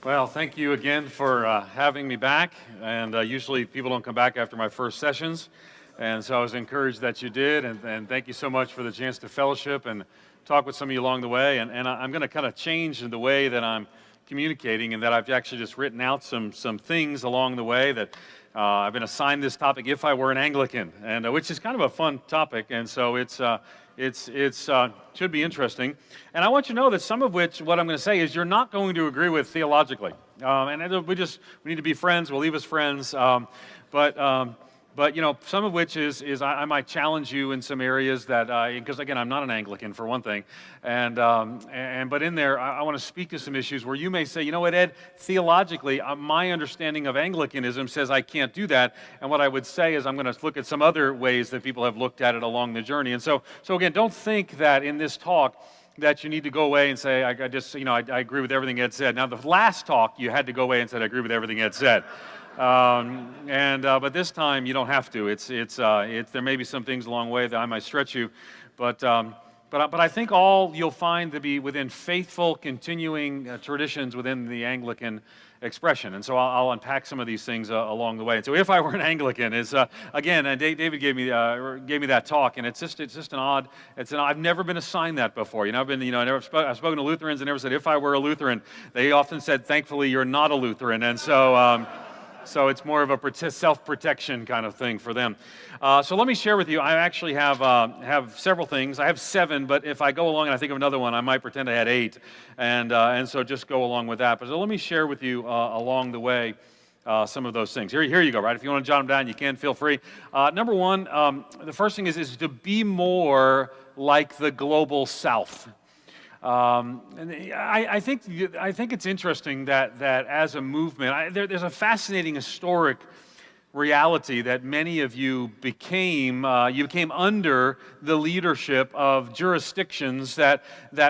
Well, thank you again for having me back. And usually people don't come back after my first sessions. And so I was encouraged that you did. And thank you so much for the chance to fellowship and talk with some of you along the way. And I'm going to kind of change in the way that I'm communicating, and that I've actually just written out some things along the way that I've been assigned this topic, if I were an Anglican, and which is kind of a fun topic. And so it should be interesting. And I want you to know that some of which, what I'm going to say is you're not going to agree with theologically. We need to be friends. We'll leave as friends. But you know, some of which is I might challenge you in some areas that, because again, I'm not an Anglican for one thing, but in there, I want to speak to some issues where you may say, you know what, Ed, theologically, my understanding of Anglicanism says I can't do that, and what I would say is I'm going to look at some other ways that people have looked at it along the journey. And so again, don't think that in this talk that you need to go away and say, I agree with everything Ed said. Now, the last talk, you had to go away and say, I agree with everything Ed said. But this time you don't have to. There may be some things along the way that I might stretch you, but I think all you'll find to be within faithful, continuing traditions within the Anglican expression. And so I'll unpack some of these things along the way. And so, if I were an Anglican, is again, David gave me that talk, and it's just an odd. I've never been assigned that before. I've spoken to Lutherans and never said if I were a Lutheran. They often said, thankfully, you're not a Lutheran, and so. So it's more of a self-protection kind of thing for them. So let me share with you. I actually have several things. I have 7, but if I go along and I think of another one, I might pretend I had 8, and so just go along with that. But so let me share with you along the way some of those things. Here you go. Right, if you want to jot them down, you can. Feel free. Number one, the first thing is to be more like the global South. I think it's interesting that as a movement, there's a fascinating historic reality that many of you became under the leadership of jurisdictions that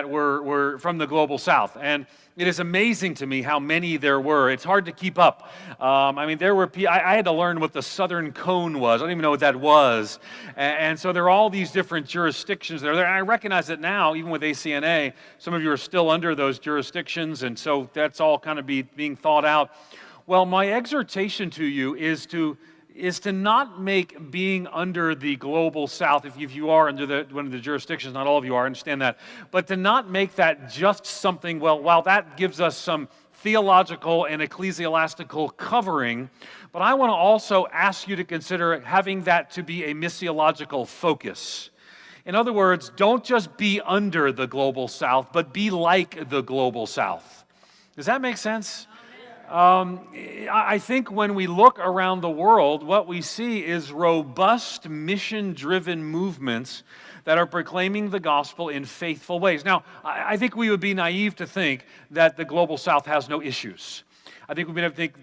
were from the global South. And it is amazing to me how many there were. It's hard to keep up. There were. I had to learn what the Southern Cone was. I don't even know what that was. And so there are all these different jurisdictions there. And I recognize that now, even with ACNA, some of you are still under those jurisdictions, and so that's all kind of being thought out. Well, my exhortation to you is to not make being under the global South, if you are under one of the jurisdictions, not all of you are, I understand that, but to not make that just something, well, while that gives us some theological and ecclesiastical covering, but I want to also ask you to consider having that to be a missiological focus. In other words, don't just be under the global South, but be like the global South. Does that make sense? I think when we look around the world, what we see is robust, mission-driven movements that are proclaiming the gospel in faithful ways. Now, I think we would be naive to think that the global South has no issues. I think we'd be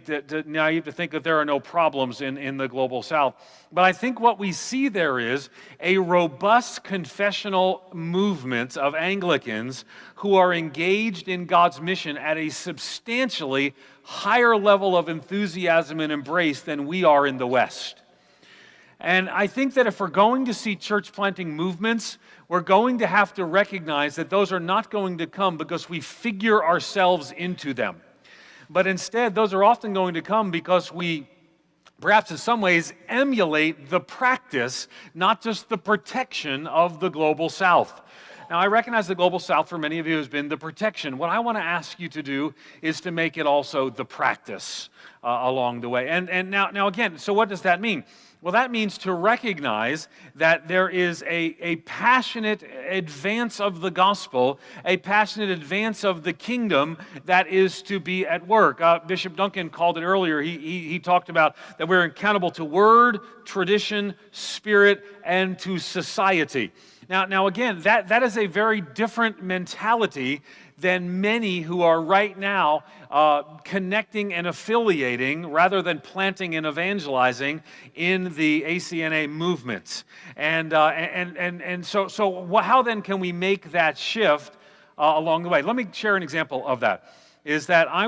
naive to think that there are no problems in the global South. But I think what we see there is a robust confessional movement of Anglicans who are engaged in God's mission at a substantially higher level of enthusiasm and embrace than we are in the West. And I think that if we're going to see church planting movements, we're going to have to recognize that those are not going to come because we figure ourselves into them. But instead, those are often going to come because we, perhaps in some ways, emulate the practice, not just the protection of the global South. Now, I recognize the global South for many of you has been the protection. What I want to ask you to do is to make it also the practice along the way. And now again, so what does that mean? Well, that means to recognize that there is a passionate advance of the gospel, a passionate advance of the kingdom that is to be at work. Bishop Duncan called it earlier. He talked about that we're accountable to word, tradition, spirit, and to society. Now again, that is a very different mentality than many who are right now connecting and affiliating rather than planting and evangelizing in the ACNA movement. And so how then can we make that shift along the way? Let me share an example of that. Is that I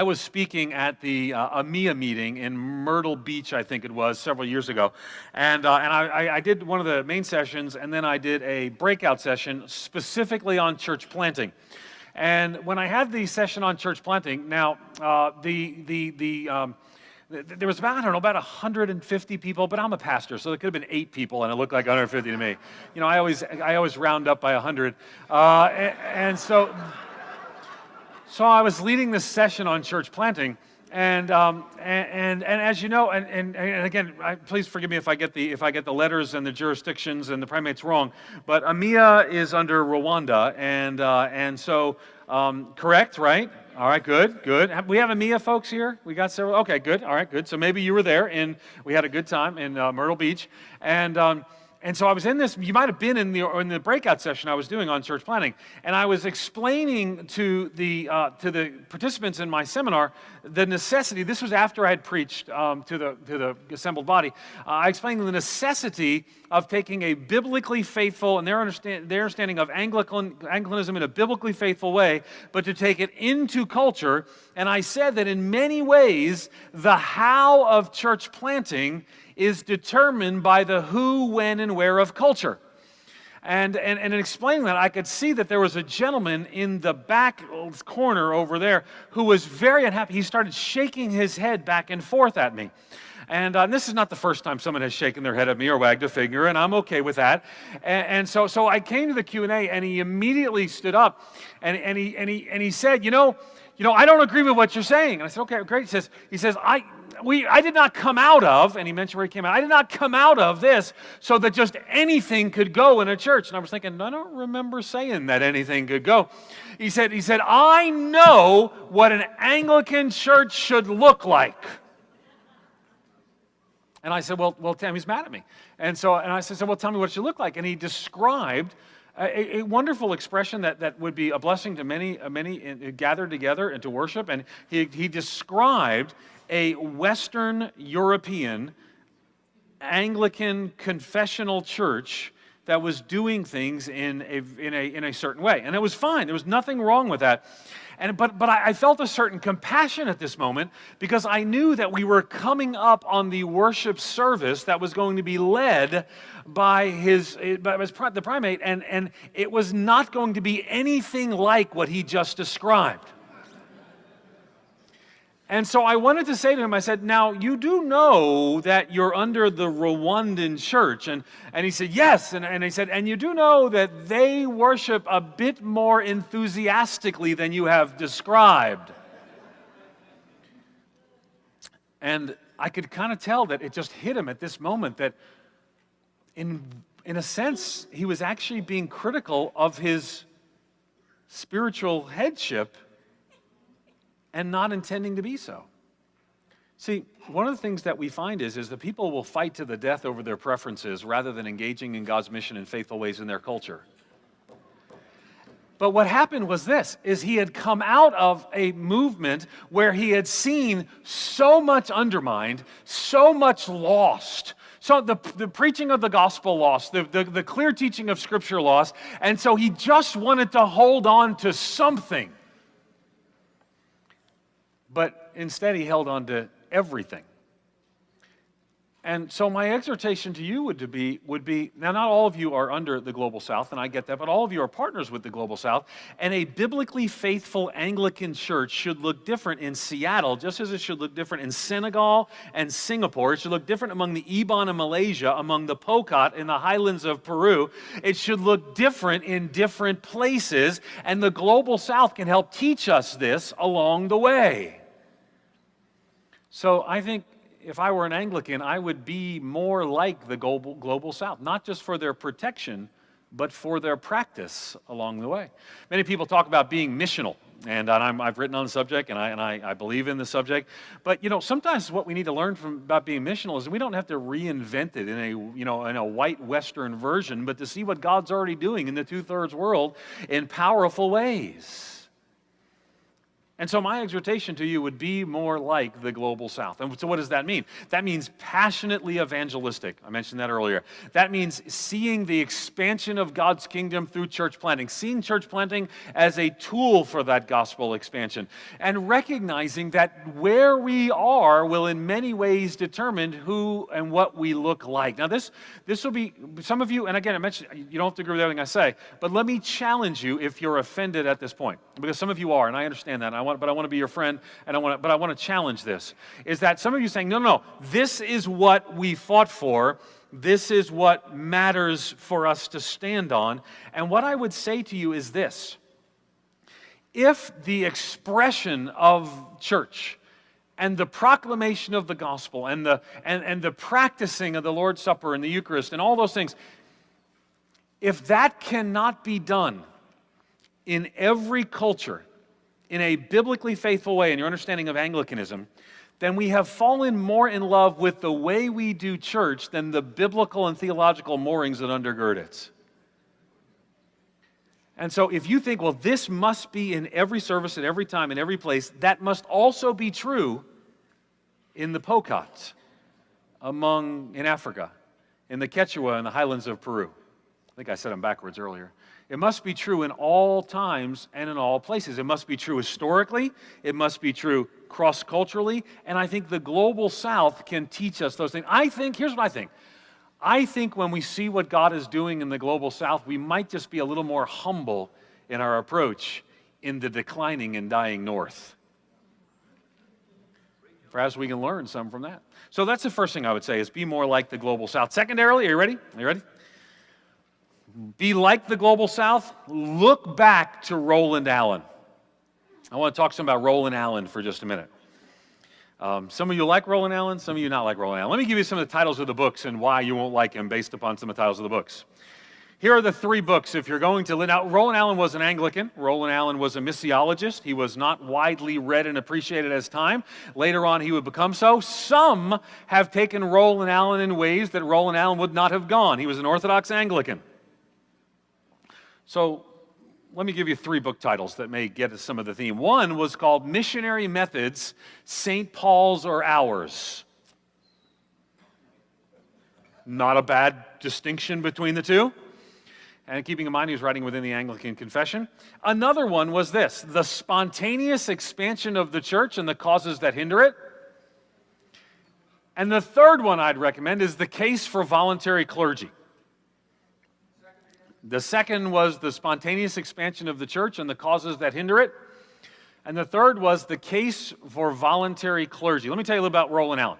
was speaking at the AMIA meeting in Myrtle Beach, I think it was, several years ago. And I did one of the main sessions, and then I did a breakout session specifically on church planting. And when I had the session on church planting, now there was about, I don't know, about 150 people, but I'm a pastor, so it could have been 8 people, and it looked like 150 to me. You know, I always round up by 100, and so I was leading this session on church planting, and as you know, and again, please forgive me if I get the letters and the jurisdictions and the primates wrong, but EMEA is under Rwanda, and so correct, right? All right, good. We have EMEA folks here? We got several? Okay, good. All right, good. So maybe you were there, and we had a good time in Myrtle Beach. And so I was in this, you might have been in the breakout session I was doing on church planting, and I was explaining to the participants in my seminar the necessity. This was after I had preached to the assembled body. I explained the necessity of taking a biblically faithful, and their understanding of Anglicanism in a biblically faithful way, but to take it into culture. And I said that in many ways, the how of church planting is determined by the who, when, and where of culture. And in explaining that, I could see that there was a gentleman in the back corner over there who was very unhappy. He started shaking his head back and forth at me. And this is not the first time someone has shaken their head at me or wagged a finger, and I'm okay with that. And so I came to the Q&A, and he immediately stood up, and he said, you know, I don't agree with what you're saying. And I said, okay, great. He says, I did not come out of, and he mentioned where he came out, I did not come out of this so that just anything could go in a church. And I was thinking, I don't remember saying that anything could go. He said, I know what an Anglican church should look like. And I said, well, Tammy's mad at me. And I said, well, tell me what it should look like. And he described a wonderful expression that would be a blessing to many gathered together and to worship. And he described a Western European Anglican confessional church that was doing things in a certain way. And it was fine. There was nothing wrong with that. But I felt a certain compassion at this moment because I knew that we were coming up on the worship service that was going to be led by the primate, and it was not going to be anything like what he just described. And so I wanted to say to him, I said, now you do know that you're under the Rwandan church. And he said, yes. And he said, and you do know that they worship a bit more enthusiastically than you have described. And I could kind of tell that it just hit him at this moment that in a sense, he was actually being critical of his spiritual headship and not intending to be so. See, one of the things that we find is that people will fight to the death over their preferences rather than engaging in God's mission in faithful ways in their culture. But what happened was this, is he had come out of a movement where he had seen so much undermined, so much lost, so the preaching of the gospel lost, the clear teaching of Scripture lost, and so he just wanted to hold on to something. But instead, he held on to everything. And so my exhortation to you would be, now not all of you are under the Global South, and I get that, but all of you are partners with the Global South, and a biblically faithful Anglican church should look different in Seattle, just as it should look different in Senegal and Singapore. It should look different among the Iban in Malaysia, among the Pokot in the highlands of Peru. It should look different in different places, and the Global South can help teach us this along the way. So I think if I were an Anglican, I would be more like the Global South, not just for their protection, but for their practice along the way. Many people talk about being missional, and I've written on the subject, and I believe in the subject. But sometimes what we need to learn about being missional is we don't have to reinvent it in a white Western version, but to see what God's already doing in the 2/3 world in powerful ways. And so my exhortation to you would be more like the global south. And so what does that mean? That means passionately evangelistic. I mentioned that earlier. That means seeing the expansion of God's kingdom through church planting, seeing church planting as a tool for that gospel expansion, and recognizing that where we are will in many ways determine who and what we look like. Now this will be, some of you, and again I mentioned, you don't have to agree with everything I say, but let me challenge you if you're offended at this point, because some of you are, and I understand that. But I want to be your friend, and I want to challenge this. Is that some of you saying, no, this is what we fought for. This is what matters for us to stand on. And what I would say to you is this: if the expression of church and the proclamation of the gospel and the practicing of the Lord's Supper and the Eucharist and all those things, if that cannot be done in every culture in a biblically faithful way, in your understanding of Anglicanism, then we have fallen more in love with the way we do church than the biblical and theological moorings that undergird it. And so if you think, well, this must be in every service, at every time, in every place, that must also be true in the Pokot, in Africa, in the Quechua, in the highlands of Peru. I think I said them backwards earlier. It must be true in all times and in all places. It must be true historically. It must be true cross-culturally. And I think the global south can teach us those things. Here's what I think. I think when we see what God is doing in the global south, we might just be a little more humble in our approach in the declining and dying north. Perhaps we can learn some from that. So that's the first thing I would say, is be more like the global south. Secondarily, are you ready? Are you ready? Be like the global south. Look back to Roland Allen. I want to talk some about Roland Allen for just a minute. Some of you like Roland Allen, some of you not like Roland Allen. Let me give you some of the titles of the books and why you won't like him based upon some of the titles of the books. Here are the three books if you're going to... Now, Roland Allen was an Anglican. Roland Allen was a missiologist. He was not widely read and appreciated as time. Later on, he would become so. Some have taken Roland Allen in ways that Roland Allen would not have gone. He was an Orthodox Anglican. So let me give you three book titles that may get at some of the theme. One was called Missionary Methods, St. Paul's or Ours. Not a bad distinction between the two. And keeping in mind he was writing within the Anglican Confession. Another one was this: The Spontaneous Expansion of the Church and the Causes that Hinder It. And the third one I'd recommend is The Case for Voluntary Clergy. The second was The Spontaneous Expansion of the Church and the Causes that Hinder It. And the third was The Case for Voluntary Clergy. Let me tell you a little about Roland Allen.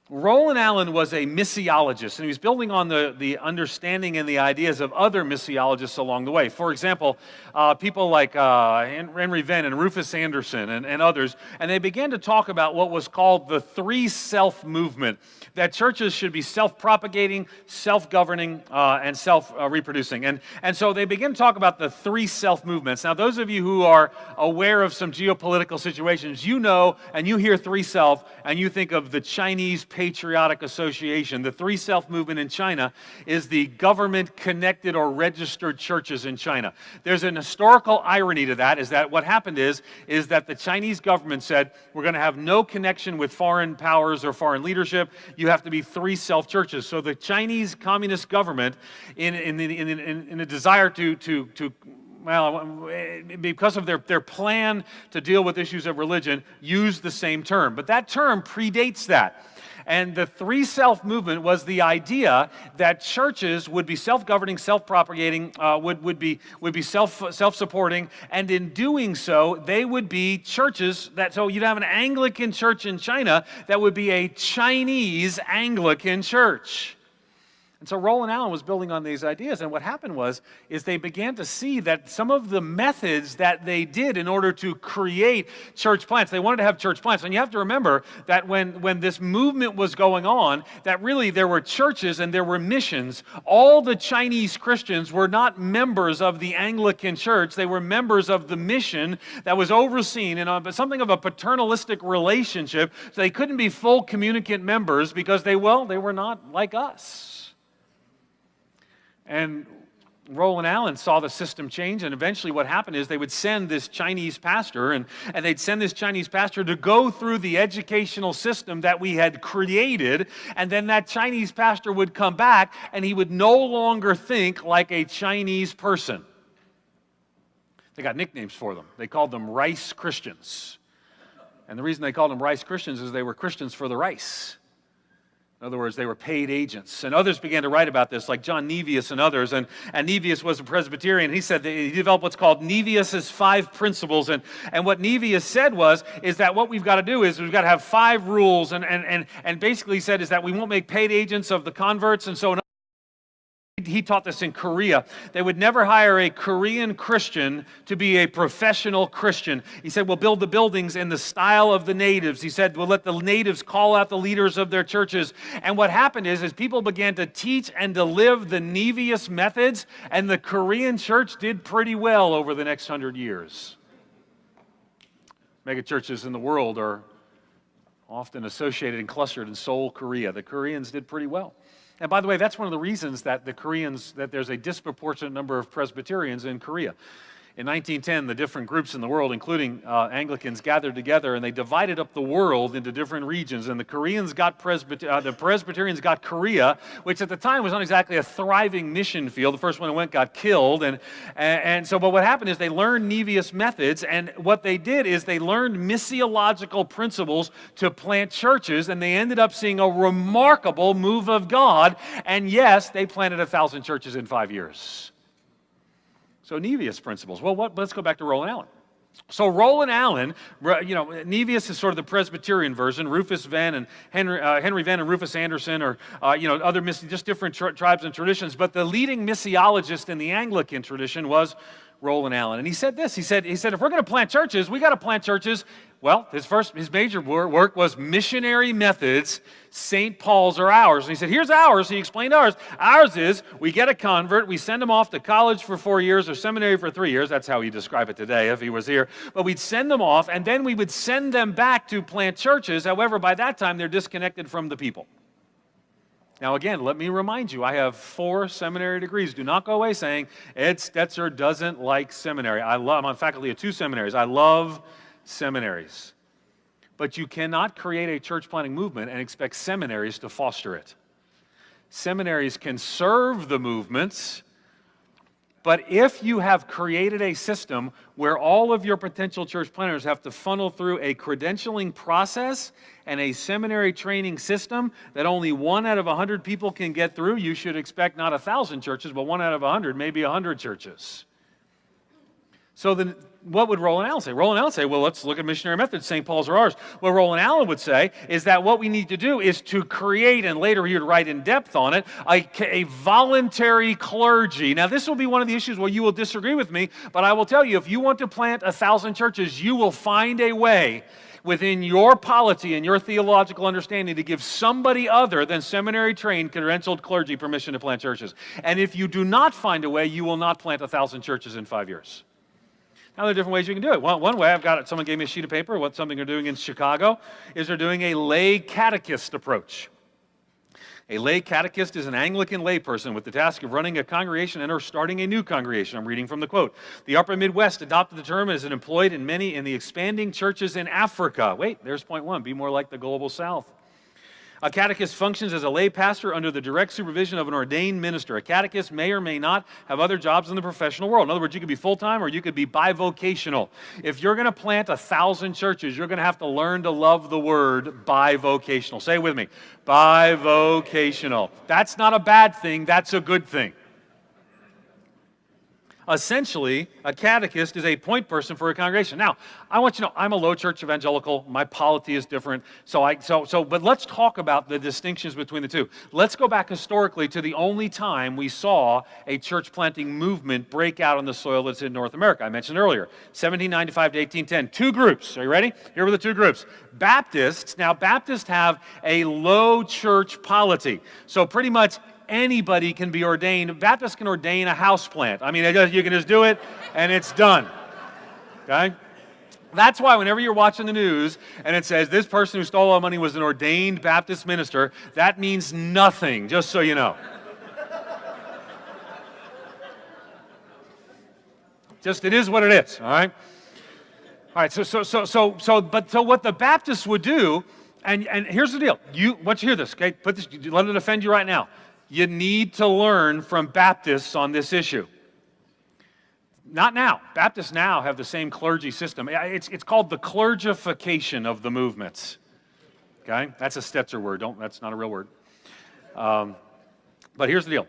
Roland Allen was a missiologist, and he was building on the understanding and the ideas of other missiologists along the way. For example, people like Henry Venn and Rufus Anderson and others, and they began to talk about what was called the three self movement, that churches should be self-propagating, self-governing, and self-reproducing. And so they began to talk about the three self movements. Now, those of you who are aware of some geopolitical situations, you know, and you hear three self, and you think of the Chinese Patriotic Association. The three self movement in China is the government-connected or registered churches in China. There's an historical irony to that, is that what happened is that the Chinese government said, we're going to have no connection with foreign powers or foreign leadership. You have to be three self churches. So the Chinese Communist government, in a desire because of their plan to deal with issues of religion, used the same term. But that term predates that. And the three self movement was the idea that churches would be self-governing, self-propagating, would be self-supporting, and in doing so, they would be churches so you'd have an Anglican church in China that would be a Chinese Anglican church. And so Roland Allen was building on these ideas, and what happened is they began to see that some of the methods that they did in order to create church plants, they wanted to have church plants. And you have to remember that when this movement was going on, that really there were churches and there were missions. All the Chinese Christians were not members of the Anglican church. They were members of the mission that was overseen in something of a paternalistic relationship. So they couldn't be full communicant members because they were not like us. And Roland Allen saw the system change, and eventually what happened is they would send this Chinese pastor, and they'd send this Chinese pastor to go through the educational system that we had created, and then that Chinese pastor would come back, and he would no longer think like a Chinese person. They got nicknames for them. They called them rice Christians. And the reason they called them rice Christians is they were Christians for the rice. In other words, they were paid agents. And others began to write about this, like John Nevius and others. And Nevius was a Presbyterian. He said that he developed what's called Nevius's 5 principles. And what Nevius said is that what we've got to do is we've got to have 5 rules. And basically said is that we won't make paid agents of the converts. And so he taught this in Korea. They would never hire a Korean Christian to be a professional Christian. He said, we'll build the buildings in the style of the natives. He said, we'll let the natives call out the leaders of their churches. And what happened is people began to teach and to live the Nevius methods, and the Korean church did pretty well over the next 100 years. Mega churches in the world are often associated and clustered in Seoul, Korea. The Koreans did pretty well. And by the way, that's one of the reasons that that there's a disproportionate number of Presbyterians in Korea. In 1910, the different groups in the world, including Anglicans, gathered together, and they divided up the world into different regions. And the Koreans got the Presbyterians got Korea, which at the time was not exactly a thriving mission field. The first one that went got killed, but what happened is they learned Nevius methods, and what they did is they learned missiological principles to plant churches, and they ended up seeing a remarkable move of God. And yes, they planted 1,000 churches in 5 years. So Nevius principles. Well, let's go back to Roland Allen. So Roland Allen, Nevius is sort of the Presbyterian version. Rufus Venn and Henry Venn and Rufus Anderson, or other just different tribes and traditions. But the leading missiologist in the Anglican tradition was Roland Allen, and he said this. He said, if we're going to plant churches, we got to plant churches. Well, his major work was missionary methods. St. Paul's are ours. And he said, here's ours. He explained ours. Ours is we get a convert, we send them off to college for 4 years or seminary for 3 years. That's how he'd describe it today if he was here. But we'd send them off, and then we would send them back to plant churches. However, by that time, they're disconnected from the people. Now, again, let me remind you, I have 4 seminary degrees. Do not go away saying, Ed Stetzer doesn't like seminary. I'm on faculty of 2 seminaries. I love seminaries. But you cannot create a church planting movement and expect seminaries to foster it. Seminaries can serve the movements, but if you have created a system where all of your potential church planters have to funnel through a credentialing process and a seminary training system that only 1 out of 100 people can get through, you should expect not 1,000 churches, but 1 out of 100, maybe 100 churches. So then, what would Roland Allen say? Roland Allen would say, well, let's look at missionary methods. St. Paul's are ours. What Roland Allen would say is that what we need to do is to create, and later he would write in depth on it, a voluntary clergy. Now, this will be one of the issues where you will disagree with me, but I will tell you, if you want to plant 1,000 churches, you will find a way within your polity and your theological understanding to give somebody other than seminary-trained, credentialed clergy permission to plant churches. And if you do not find a way, you will not plant 1,000 churches in 5 years. Now, there are different ways you can do it. One way, someone gave me a sheet of paper. Something they're doing in Chicago is they're doing a lay catechist approach. A lay catechist is an Anglican layperson with the task of running a congregation and or starting a new congregation. I'm reading from the quote. The Upper Midwest adopted the term as employed in many in the expanding churches in Africa. Wait, there's point 1. Be more like the global South. A catechist functions as a lay pastor under the direct supervision of an ordained minister. A catechist may or may not have other jobs in the professional world. In other words, you could be full-time or you could be bivocational. If you're going to plant 1,000 churches, you're going to have to learn to love the word bivocational. Say it with me. Bivocational. That's not a bad thing. That's a good thing. Essentially, a catechist is a point person for a congregation. Now, I want you to know, I'm a low church evangelical. My polity is different. But let's talk about the distinctions between the two. Let's go back historically to the only time we saw a church planting movement break out on the soil that's in North America. I mentioned earlier, 1795 to 1810. 2 groups. Are you ready? Here were the 2 groups. Baptists. Now, Baptists have a low church polity. So pretty much anybody can be ordained. Baptists can ordain a house plant. I mean, you can just do it, and it's done. Okay? That's why whenever you're watching the news, and it says, this person who stole all money was an ordained Baptist minister, that means nothing, just so you know. Just it is what it is, all right? All right, so what the Baptists would do, and here's the deal. Once you hear this, okay, let it offend you right now. You need to learn from Baptists on this issue. Not now. Baptists now have the same clergy system. It's called the clergification of the movements. Okay? That's a Stetzer word. That's not a real word. But here's the deal.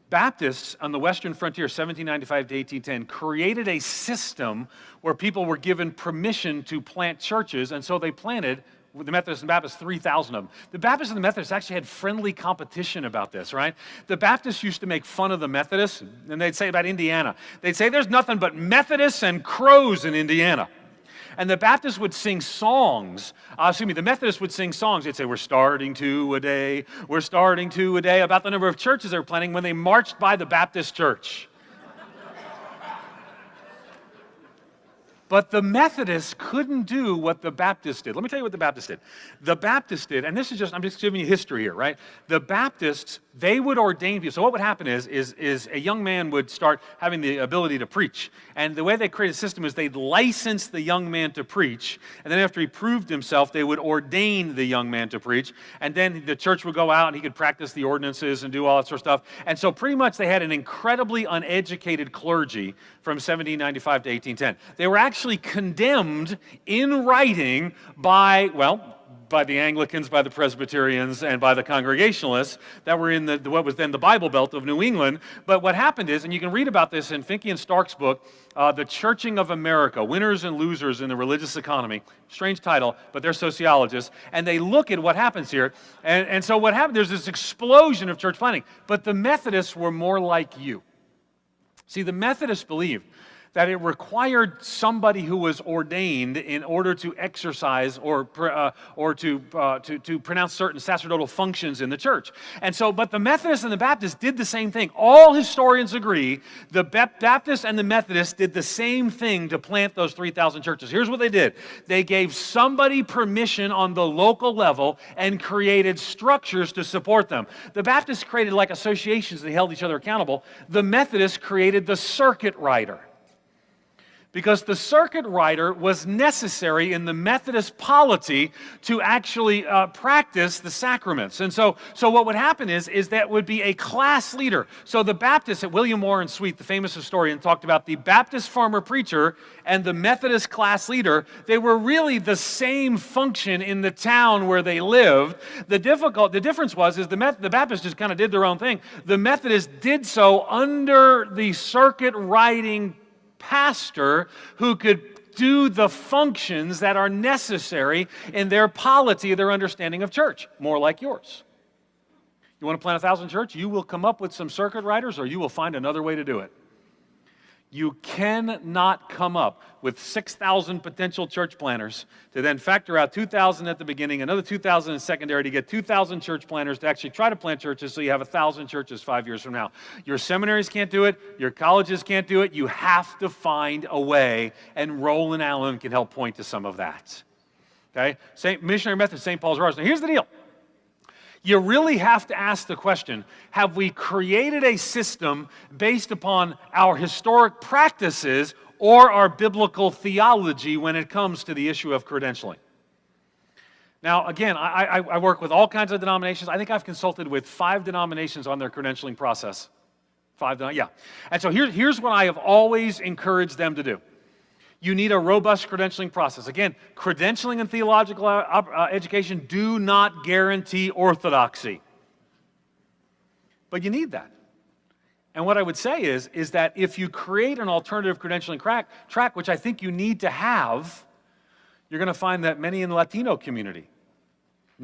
Baptists on the western frontier, 1795 to 1810, created a system where people were given permission to plant churches, and so they planted, the Methodists and Baptists, 3,000 of them. The Baptists and the Methodists actually had friendly competition about this, right? The Baptists used to make fun of the Methodists, and they'd say about Indiana. They'd say there's nothing but Methodists and crows in Indiana. And the Baptists would sing songs, the Methodists would sing songs. They'd say, we're starting to a day, about the number of churches they were planting when they marched by the Baptist church. But the Methodists couldn't do what the Baptists did. Let me tell you what the Baptists did. The Baptists did, and this is I'm just giving you history here, right? The Baptists, they would ordain people. So what would happen is a young man would start having the ability to preach. And the way they created a system is they'd license the young man to preach. And then after he proved himself, they would ordain the young man to preach. And then the church would go out and he could practice the ordinances and do all that sort of stuff. And so pretty much they had an incredibly uneducated clergy from 1795 to 1810. They were actually condemned in writing by the Anglicans, by the Presbyterians, and by the Congregationalists that were in what was then the Bible Belt of New England. But what happened is, and you can read about this in Finke and Stark's book, The Churching of America, Winners and Losers in the Religious Economy. Strange title, but they're sociologists. And they look at what happens here. And so what happened, there's this explosion of church planting. But the Methodists were more like you. See, the Methodists believed that it required somebody who was ordained in order to exercise or to pronounce certain sacerdotal functions in the church. And so, but the Methodists and the Baptists did the same thing. All historians agree the Baptists and the Methodists did the same thing to plant those 3,000 churches. Here's what they did. They gave somebody permission on the local level and created structures to support them. The Baptists created like associations that held each other accountable. The Methodists created the circuit rider. Because the circuit rider was necessary in the Methodist polity to actually practice the sacraments. And so what would happen is that would be a class leader. So the Baptists, William Warren Sweet, the famous historian, talked about the Baptist farmer preacher and the Methodist class leader. They were really the same function in the town where they lived. The difference was the Baptists just kind of did their own thing. The Methodists did so under the circuit riding pastor who could do the functions that are necessary in their polity, their understanding of church, more like yours. You want to plant 1,000 church? You will come up with some circuit riders or you will find another way to do it. You cannot come up with 6,000 potential church planters to then factor out 2,000 at the beginning, another 2,000 in secondary to get 2,000 church planters to actually try to plant churches so you have 1,000 churches 5 years from now. Your seminaries can't do it. Your colleges can't do it. You have to find a way, and Roland Allen can help point to some of that. Okay? Missionary Methodist, St. Paul's Rars. Now here's the deal. You really have to ask the question, have we created a system based upon our historic practices or our biblical theology when it comes to the issue of credentialing? Now, again, I work with all kinds of denominations. I think I've consulted with 5 denominations on their credentialing process. 5, yeah. And so here's what I have always encouraged them to do. You need a robust credentialing process. Again, credentialing and theological education do not guarantee orthodoxy. But you need that. And what I would say is that if you create an alternative credentialing track, which I think you need to have, you're going to find that many in the Latino community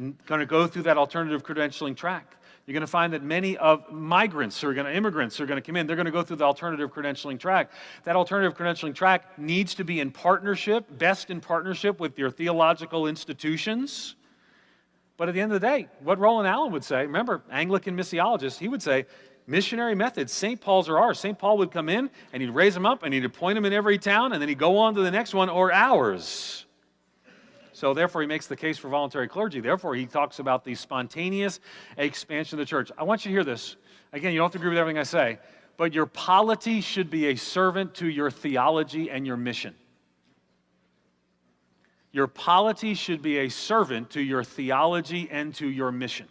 are going to go through that alternative credentialing track. You're going to find that many of immigrants who are going to come in, they're going to go through the alternative credentialing track. That alternative credentialing track needs to be in partnership, best in partnership with your theological institutions. But at the end of the day, what Roland Allen would say, remember, Anglican missiologist, he would say, missionary methods, St. Paul's or ours. St. Paul would come in and he'd raise them up and he'd appoint them in every town and then he'd go on to the next one, or ours. So therefore, he makes the case for voluntary clergy. Therefore, he talks about the spontaneous expansion of the church. I want you to hear this. Again, you don't have to agree with everything I say, but your polity should be a servant to your theology and your mission. Your polity should be a servant to your theology and to your mission.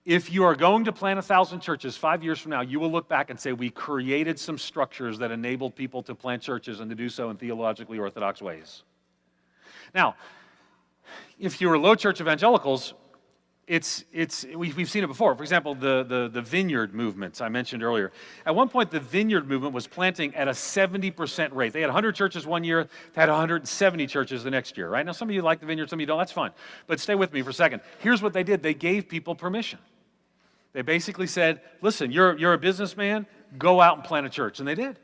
If you are going to plant 1,000 churches 5 years from now, you will look back and say, we created some structures that enabled people to plant churches and to do so in theologically orthodox ways. Now, if you were low church evangelicals, we've seen it before. For example, the vineyard movements I mentioned earlier. At one point, the vineyard movement was planting at a 70% rate. They had 100 churches one year, they had 170 churches the next year, right? Now, some of you like the vineyard, some of you don't. That's fine. But stay with me for a second. Here's what they did. They gave people permission. They basically said, listen, you're a businessman, go out and plant a church. And they did.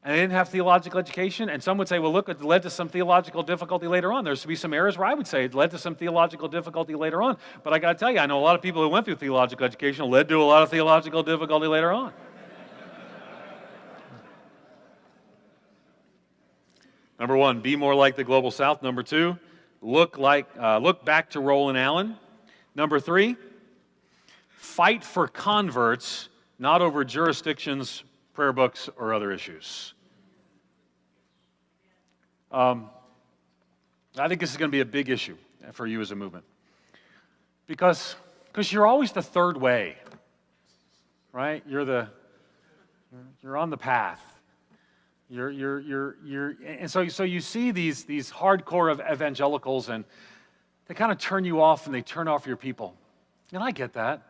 And they didn't have theological education. And some would say, well, look, it led to some theological difficulty later on. There's to be some areas where I would say it led to some theological difficulty later on. But I got to tell you, I know a lot of people who went through theological education led to a lot of theological difficulty later on. Number one, be more like the Global South. Number two, look back to Roland Allen. Number three, fight for converts, not over jurisdictions, prayer books, or other issues. I think this is going to be a big issue for you as a movement. Because you're always the third way, right? You're on the path. And so you see these hardcore of evangelicals, and they kind of turn you off and they turn off your people. And I get that.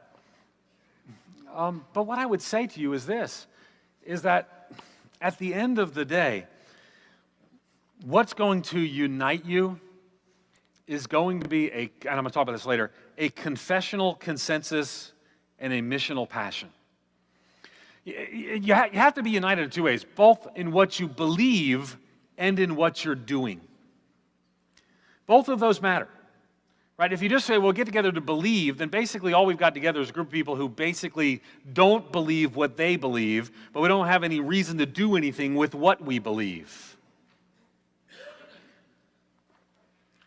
But what I would say to you is this, is that at the end of the day, what's going to unite you is going to be and I'm going to talk about this later, a confessional consensus and a missional passion. You have to be united in two ways, both in what you believe and in what you're doing. Both of those matter. Right? If you just say, well, get together to believe, then basically all we've got together is a group of people who basically don't believe what they believe, but we don't have any reason to do anything with what we believe.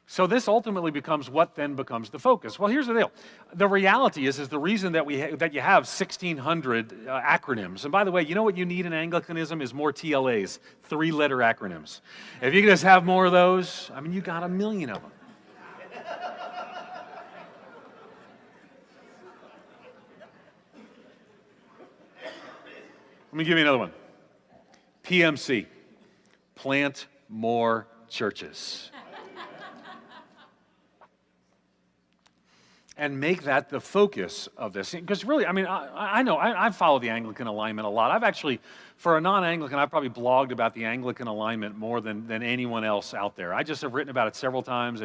So this ultimately becomes what then becomes the focus. Well, here's the deal. The reality is the reason that that you have 1,600 acronyms. And by the way, you know what you need in Anglicanism is more TLAs, 3-letter acronyms. If you can just have more of those, I mean, you got 1 million of them. Let me give you another one. PMC, plant more churches. And make that the focus of this. Because really, I mean, I know, I follow the Anglican alignment a lot. I've actually, for a non-Anglican, I've probably blogged about the Anglican alignment more than anyone else out there. I just have written about it several times.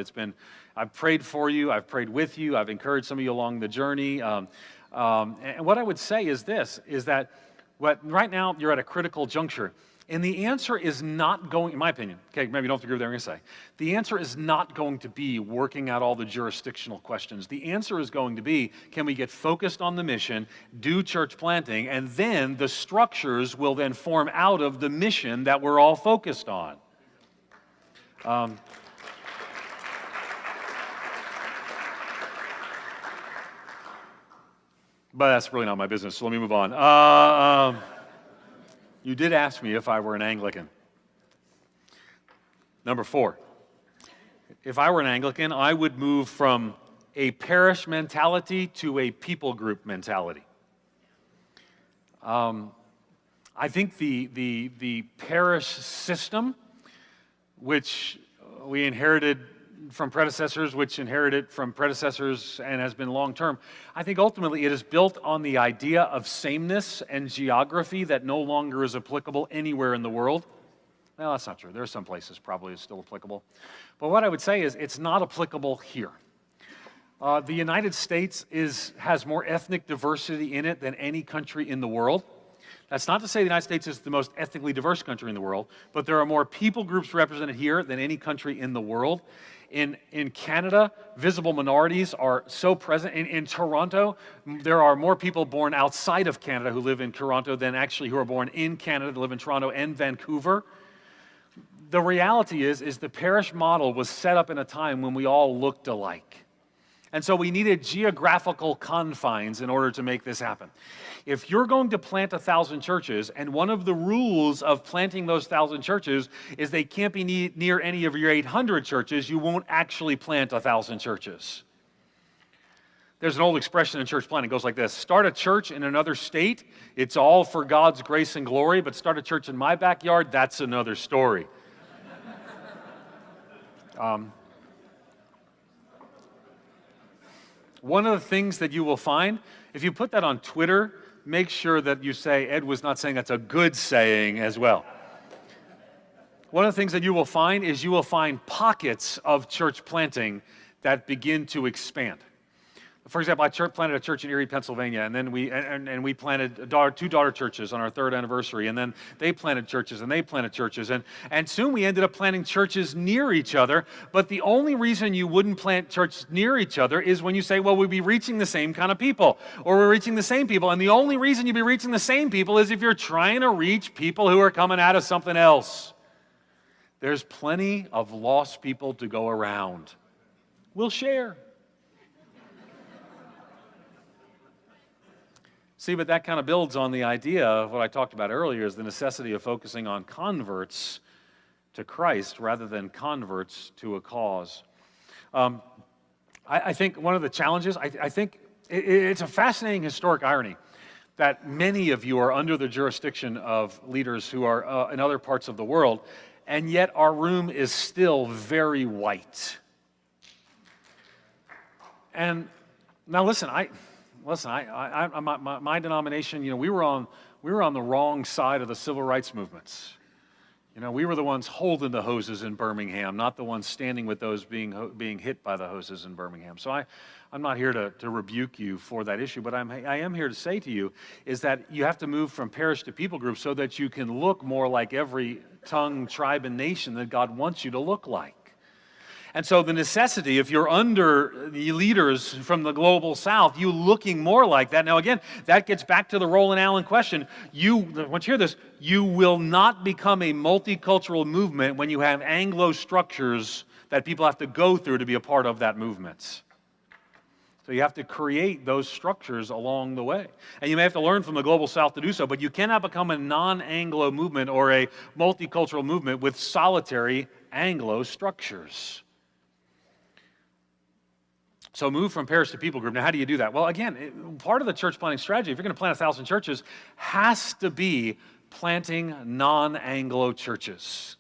I've prayed for you, I've prayed with you, I've encouraged some of you along the journey. And what I would say is this, is that right now you're at a critical juncture. And the answer is not going, in my opinion, okay, maybe you don't have to agree with everything I say. The answer is not going to be working out all the jurisdictional questions. The answer is going to be, can we get focused on the mission, do church planting, and then the structures will then form out of the mission that we're all focused on. But that's really not my business, so let me move on. You did ask me if I were an Anglican. Number 4, if I were an Anglican, I would move from a parish mentality to a people group mentality. I think the parish system, which we inherited from predecessors, which inherited from predecessors and has been long-term, I think ultimately it is built on the idea of sameness and geography that no longer is applicable anywhere in the world. Well, that's not true. There are some places probably it's still applicable. But what I would say is it's not applicable here. The United States has more ethnic diversity in it than any country in the world. That's not to say the United States is the most ethnically diverse country in the world, but there are more people groups represented here than any country in the world. In Canada, visible minorities are so present. In Toronto, there are more people born outside of Canada who live in Toronto than actually who are born in Canada that live in Toronto and Vancouver. The reality is the parish model was set up in a time when we all looked alike. And so we needed geographical confines in order to make this happen. If you're going to plant 1,000 churches, and one of the rules of planting those 1,000 churches is they can't be near any of your 800 churches, you won't actually plant 1,000 churches. There's an old expression in church planting. It goes like this: start a church in another state, it's all for God's grace and glory, but start a church in my backyard, that's another story. One of the things that you will find, if you put that on Twitter, make sure that you say, Ed was not saying that's a good saying as well. One of the things that you will find is you will find pockets of church planting that begin to expand. For example, I planted a church in Erie, Pennsylvania, and then we planted two daughter churches on our 3rd anniversary, and then they planted churches, and soon we ended up planting churches near each other. But the only reason you wouldn't plant churches near each other is when you say, well, we'd be reaching the same kind of people, or we're reaching the same people, and the only reason you'd be reaching the same people is if you're trying to reach people who are coming out of something else. There's plenty of lost people to go around. We'll share. See, but that kind of builds on the idea of what I talked about earlier, is the necessity of focusing on converts to Christ rather than converts to a cause. I think one of the challenges, I think it's a fascinating historic irony that many of you are under the jurisdiction of leaders who are in other parts of the world, and yet our room is still very white. And now listen, my denomination, we were on the wrong side of the civil rights movements. We were the ones holding the hoses in Birmingham, not the ones standing with those being hit by the hoses in Birmingham. So I'm not here to rebuke you for that issue, but I am here to say to you is that you have to move from parish to people group so that you can look more like every tongue, tribe, and nation that God wants you to look like. And so the necessity, if you're under the leaders from the global south, you looking more like that. Now again, that gets back to the Roland Allen question. I want you to hear this, you will not become a multicultural movement when you have Anglo structures that people have to go through to be a part of that movement. So you have to create those structures along the way. And you may have to learn from the global south to do so, but you cannot become a non-Anglo movement or a multicultural movement with solitary Anglo structures. So move from parish to people group. Now, how do you do that? Well, again, part of the church planting strategy, if you're going to plant 1,000 churches, has to be planting non-Anglo churches.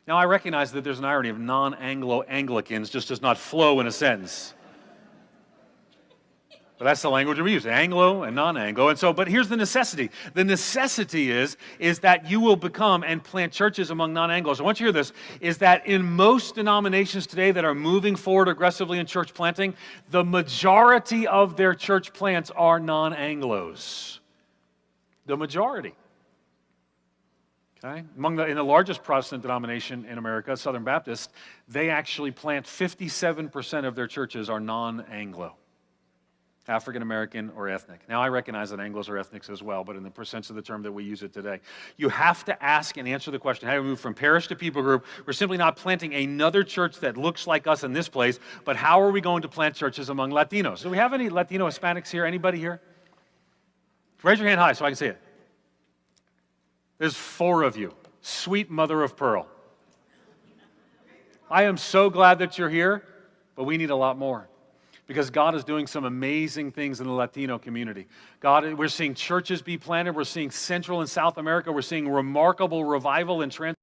Now, I recognize that there's an irony of non-Anglo Anglicans just does not flow in a sentence. But that's the language we use, Anglo and non-Anglo. And so, but here's the necessity. The necessity is that you will become and plant churches among non-Anglos. I want you to hear this, is that in most denominations today that are moving forward aggressively in church planting, the majority of their church plants are non-Anglos. The majority. Okay? In the largest Protestant denomination in America, Southern Baptist, they actually plant 57% of their churches are non-Anglo. African American or ethnic. Now, I recognize that Anglos are ethnics as well, but in the sense of the term that we use it today. You have to ask and answer the question, how do we move from parish to people group? We're simply not planting another church that looks like us in this place, but how are we going to plant churches among Latinos? Do we have any Latino Hispanics here? Anybody here? Raise your hand high so I can see it. There's 4 of you. Sweet mother of pearl. I am so glad that you're here, but we need a lot more. Because God is doing some amazing things in the Latino community. We're seeing churches be planted. We're seeing Central and South America. We're seeing remarkable revival and transformation.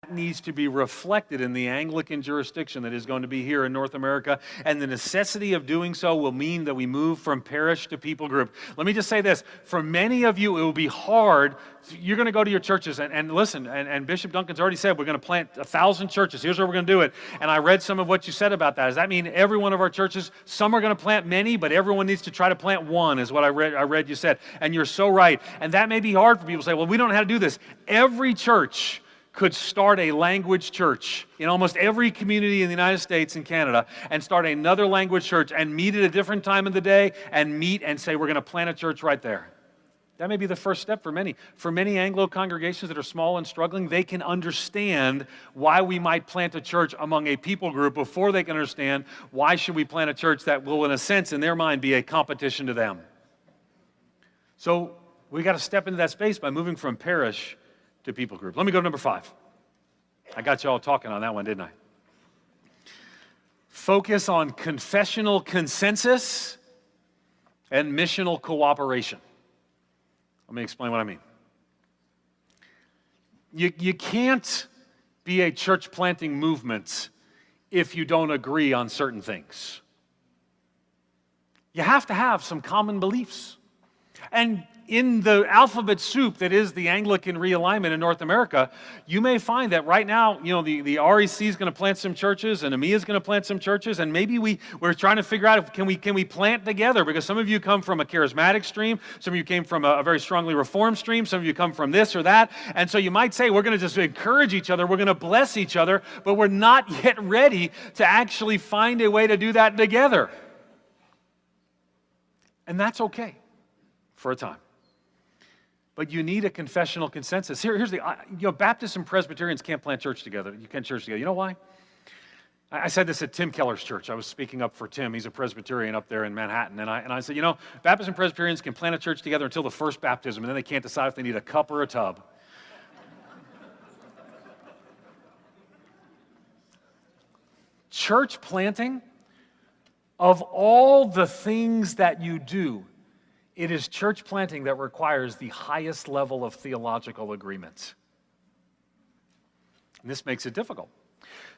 That needs to be reflected in the Anglican jurisdiction that is going to be here in North America. And the necessity of doing so will mean that we move from parish to people group. Let me just say this. For many of you, it will be hard. You're going to go to your churches and listen, and Bishop Duncan's already said we're going to plant 1,000 churches. Here's where we're going to do it. And I read some of what you said about that. Does that mean every one of our churches, some are going to plant many, but everyone needs to try to plant one, is what I read you said. And you're so right. And that may be hard for people to say, well, we don't know how to do this. Every church could start a language church in almost every community in the United States and Canada and start another language church and meet at a different time of the day and meet and say, we're going to plant a church right there. That may be the first step for many. For many Anglo congregations that are small and struggling, they can understand why we might plant a church among a people group before they can understand why should we plant a church that will, in a sense, in their mind, be a competition to them. So we got to step into that space by moving from parish to people group. Let me go to number 5. I got you all talking on that one, didn't I? Focus on confessional consensus and missional cooperation. Let me explain what I mean. You can't be a church planting movement if you don't agree on certain things. You have to have some common beliefs. And in the alphabet soup that is the Anglican realignment in North America, you may find that right now, the REC is going to plant some churches, and EMEA is going to plant some churches, and maybe we're trying to figure out if can we plant together, because some of you come from a charismatic stream, some of you came from a very strongly reformed stream, some of you come from this or that, and so you might say we're going to just encourage each other, we're going to bless each other, but we're not yet ready to actually find a way to do that together. And that's okay for a time. But you need a confessional consensus. Here's the, Baptists and Presbyterians can't plant church together. You can't church together. You know why? I said this at Tim Keller's church. I was speaking up for Tim. He's a Presbyterian up there in Manhattan. And I said, Baptists and Presbyterians can plant a church together until the first baptism, and then they can't decide if they need a cup or a tub. Church planting, of all the things that you do, it is church planting that requires the highest level of theological agreement. And this makes it difficult.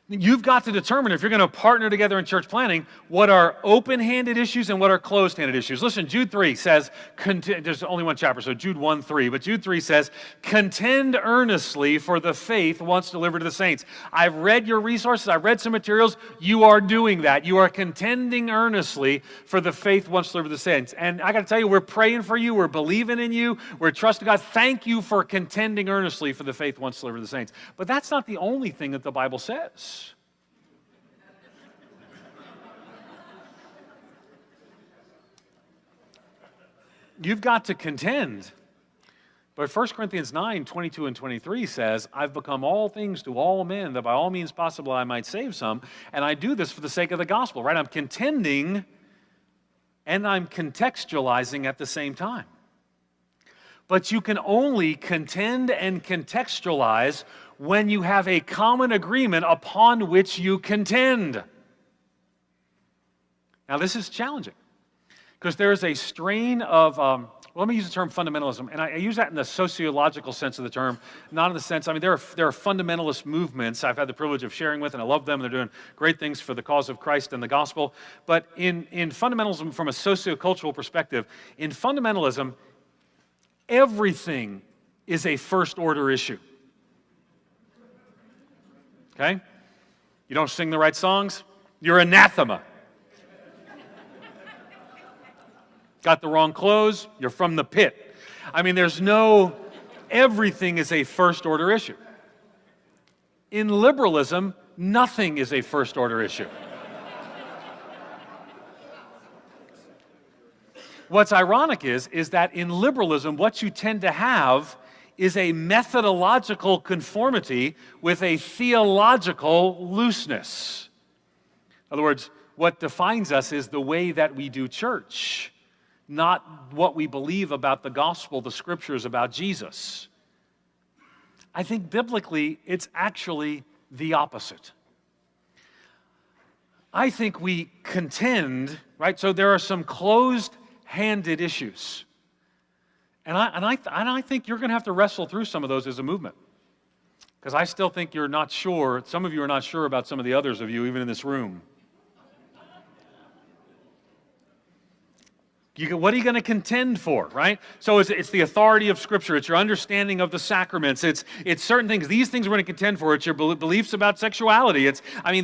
You've got to determine, if you're going to partner together in church planting, what are open-handed issues and what are closed-handed issues. Listen, Jude 3 says, there's only one chapter, so Jude 1:3, but Jude 3 says, contend earnestly for the faith once delivered to the saints. I've read your resources, I've read some materials, you are doing that. You are contending earnestly for the faith once delivered to the saints. And I got to tell you, we're praying for you, we're believing in you, we're trusting God. Thank you for contending earnestly for the faith once delivered to the saints. But that's not the only thing that the Bible says. You've got to contend. But 1 Corinthians 9:22 and 23 says, I've become all things to all men, that by all means possible I might save some, and I do this for the sake of the gospel, right? I'm contending and I'm contextualizing at the same time. But you can only contend and contextualize when you have a common agreement upon which you contend. Now, this is challenging, because there is a strain of, let me use the term fundamentalism, and I use that in the sociological sense of the term, not in the sense, there are fundamentalist movements I've had the privilege of sharing with, and I love them, they're doing great things for the cause of Christ and the gospel, but in fundamentalism from a sociocultural perspective, in fundamentalism, everything is a first-order issue. Okay? You don't sing the right songs, you're anathema. Got the wrong clothes, you're from the pit. Everything is a first-order issue. In liberalism, nothing is a first-order issue. What's ironic is that in liberalism, what you tend to have is a methodological conformity with a theological looseness. In other words, what defines us is the way that we do church, not what we believe about the gospel, the scriptures, about Jesus. I think biblically, it's actually the opposite. I think we contend, right? So there are some closed-handed issues. And I think you're going to have to wrestle through some of those as a movement. Because I still think you're not sure, some of you are not sure about some of the others of you, even in this room. What are you going to contend for, right? So it's the authority of Scripture. It's your understanding of the sacraments. It's certain things. These things we're going to contend for. It's your beliefs about sexuality.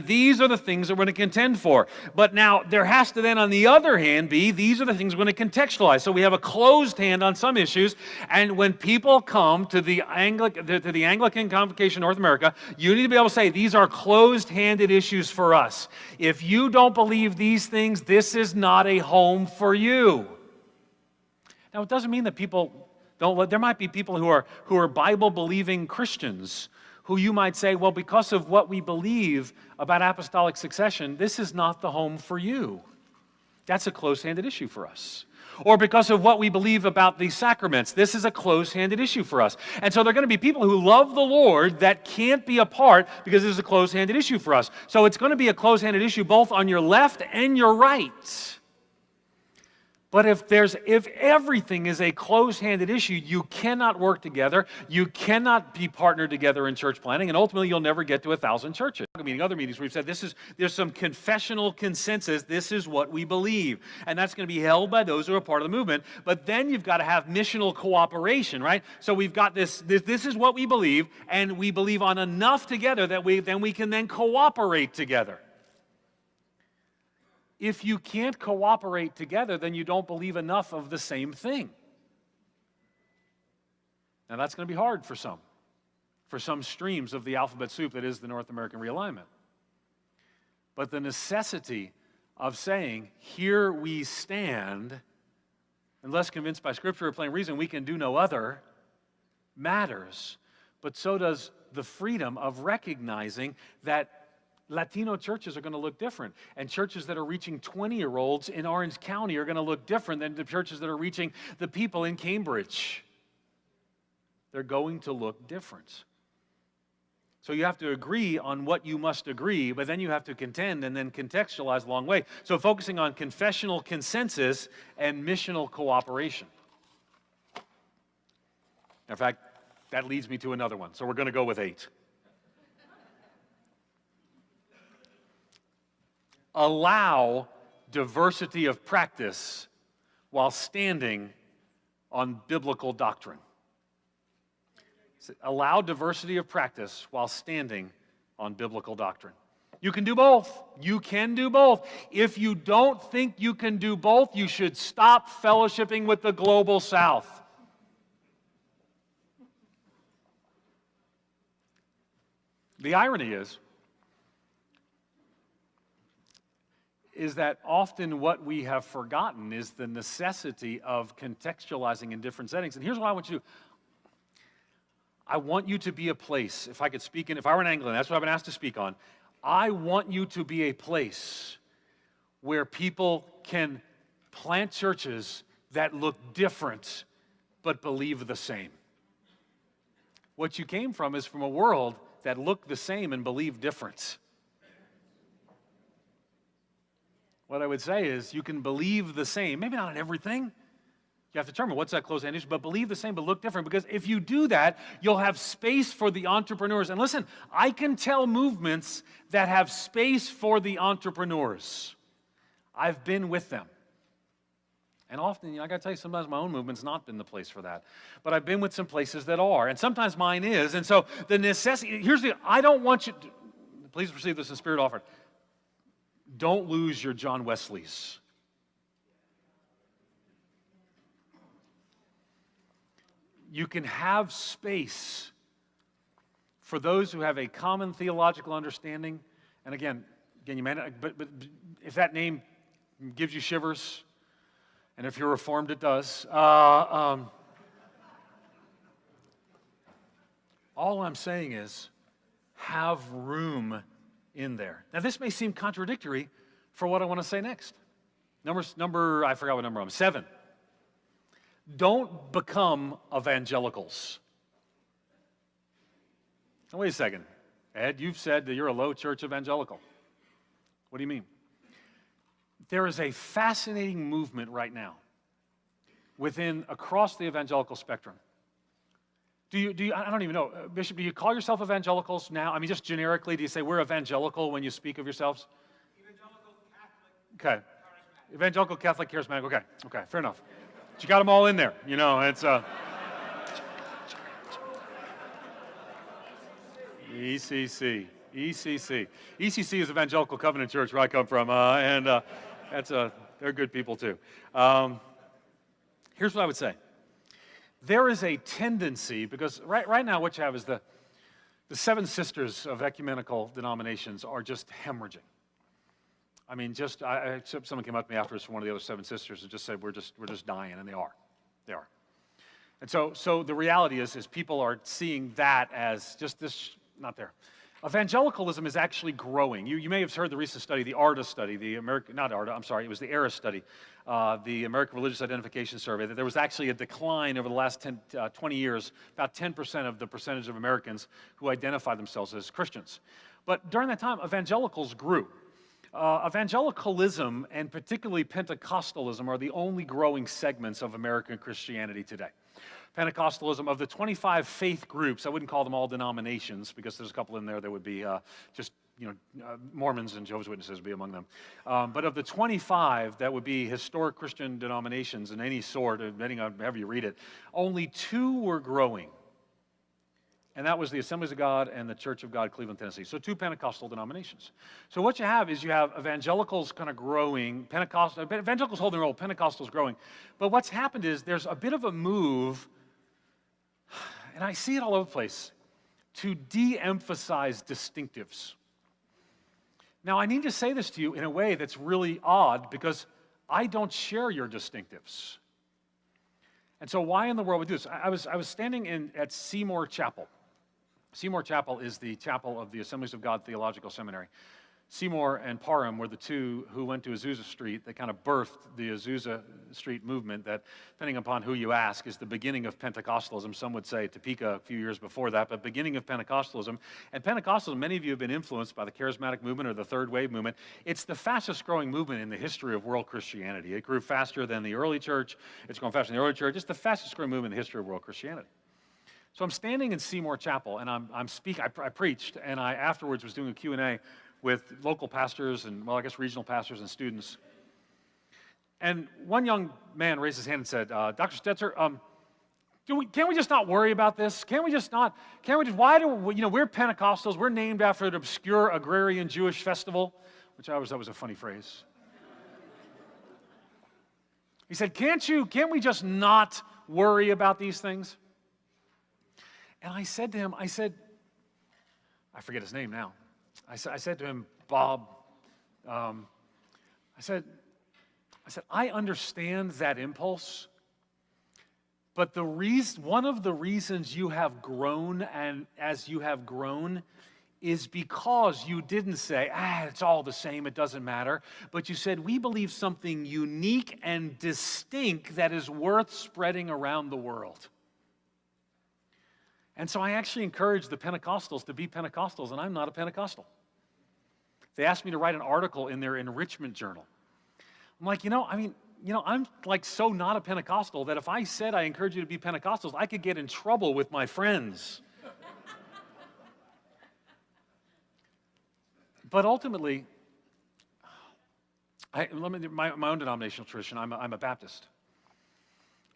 These are the things that we're going to contend for. But now, there has to then, on the other hand, be, these are the things we're going to contextualize. So we have a closed hand on some issues, and when people come to the Anglican Convocation North America, you need to be able to say, these are closed-handed issues for us. If you don't believe these things, this is not a home for you. Now, it doesn't mean that There might be people who are Bible-believing Christians who you might say, well, because of what we believe about apostolic succession, this is not the home for you. That's a close-handed issue for us. Or because of what we believe about the sacraments, this is a close-handed issue for us. And so there are going to be people who love the Lord that can't be a part because this is a close-handed issue for us. So it's going to be a close-handed issue both on your left and your right. But if everything is a close-handed issue, you cannot work together, you cannot be partnered together in church planning, and ultimately you'll never get to 1,000 churches. Other meetings we've said there's some confessional consensus, this is what we believe, and that's going to be held by those who are part of the movement. But then you've got to have missional cooperation, right? So we've got this is what we believe, and we believe on enough together that we can cooperate together. If you can't cooperate together, then you don't believe enough of the same thing. Now that's going to be hard for some streams of the alphabet soup that is the North American realignment. But the necessity of saying, here we stand, unless convinced by Scripture or plain reason, we can do no other, matters. But so does the freedom of recognizing that Latino churches are going to look different, and churches that are reaching 20-year-olds in Orange County are going to look different than the churches that are reaching the people in Cambridge. They're going to look different. So you have to agree on what you must agree, but then you have to contend and then contextualize along the way. So focusing on confessional consensus and missional cooperation. In fact, that leads me to another one, so we're going to go with 8. Allow diversity of practice while standing on biblical doctrine. Allow diversity of practice while standing on biblical doctrine. You can do both. You can do both. If you don't think you can do both, you should stop fellowshipping with the global South. The irony is that often what we have forgotten is the necessity of contextualizing in different settings. And here's what I want you to do. I want you to be a place, if I were an Anglican, that's what I've been asked to speak on. I want you to be a place where people can plant churches that look different but believe the same. What you came from is from a world that looked the same and believed different. What I would say is you can believe the same, maybe not in everything. You have to determine what's that close-handed issue, but believe the same but look different, because if you do that, you'll have space for the entrepreneurs. And listen, I can tell movements that have space for the entrepreneurs. I've been with them. And often, I got to tell you, sometimes my own movement's not been the place for that. But I've been with some places that are, and sometimes mine is. And so the necessity, I don't want you to, please receive this in spirit offered. Don't lose your John Wesleys. You can have space for those who have a common theological understanding. And again, you may not, but if that name gives you shivers, and if you're Reformed, it does. All I'm saying is, have room in there. Now, this may seem contradictory for what I want to say next. I forgot what number I'm 7. Don't become evangelicals. Now, wait a second. Ed, you've said that you're a low church evangelical. What do you mean? There is a fascinating movement right now across the evangelical spectrum. Do you, I don't even know, Bishop, do you call yourself evangelicals now? I mean, just generically, do you say we're evangelical when you speak of yourselves? Evangelical Catholic. Okay. Charismatic. Evangelical Catholic charismatic. Okay, fair enough. But you got them all in there, it's ECC. ECC is Evangelical Covenant Church, where I come from, and they're good people too. Here's what I would say. There is a tendency, because right now what you have is the 7 sisters of ecumenical denominations are just hemorrhaging. I mean, someone came up to me afterwards from one of the other 7 sisters and just said, we're just dying, and they are. And so the reality is people are seeing that as just this, not there. Evangelicalism is actually growing. You may have heard the recent study, the ARDA study, it was the ERA study, the American Religious Identification Survey, that there was actually a decline over the last 20 years, about 10% of the percentage of Americans who identify themselves as Christians. But during that time, evangelicals grew. Evangelicalism and particularly Pentecostalism are the only growing segments of American Christianity today. Pentecostalism, of the 25 faith groups, I wouldn't call them all denominations because there's a couple in there that would be Mormons and Jehovah's Witnesses would be among them. But of the 25 that would be historic Christian denominations in any sort, depending on however you read it, only 2 were growing. And that was the Assemblies of God and the Church of God, Cleveland, Tennessee. So 2 Pentecostal denominations. So what you have is you have evangelicals kind of growing, evangelicals holding a role, Pentecostals growing. But what's happened is there's a bit of a move, and I see it all over the place, to de-emphasize distinctives. Now, I need to say this to you in a way that's really odd because I don't share your distinctives. And so why in the world would we do this? I was standing at Seymour Chapel. Seymour Chapel is the chapel of the Assemblies of God Theological Seminary. Seymour and Parham were the 2 who went to Azusa Street that kind of birthed the Azusa Street movement that, depending upon who you ask, is the beginning of Pentecostalism. Some would say Topeka a few years before that, but beginning of Pentecostalism. And Pentecostalism, many of you have been influenced by the charismatic movement or the third wave movement. It's the fastest growing movement in the history of world Christianity. It grew faster than the early church. It's grown faster than the early church. It's the fastest growing movement in the history of world Christianity. So I'm standing in Seymour Chapel, and I'm speaking. I preached, and I afterwards was doing a Q&A with local pastors and, regional pastors and students. And one young man raised his hand and said, Dr. Stetzer, can't we just not worry about this? Why do we're Pentecostals, we're named after an obscure agrarian Jewish festival, which that was a funny phrase. He said, can't we just not worry about these things? And I said to him, I forget his name now. I said to him, Bob, I said, I understand that impulse, but one of the reasons you have grown and as you have grown is because you didn't say, it's all the same, it doesn't matter, but you said, we believe something unique and distinct that is worth spreading around the world. And so I actually encourage the Pentecostals to be Pentecostals, and I'm not a Pentecostal. They asked me to write an article in their enrichment journal. I'm like, I'm like so not a Pentecostal that if I said I encourage you to be Pentecostals, I could get in trouble with my friends. But ultimately, my own denominational tradition, I'm a Baptist.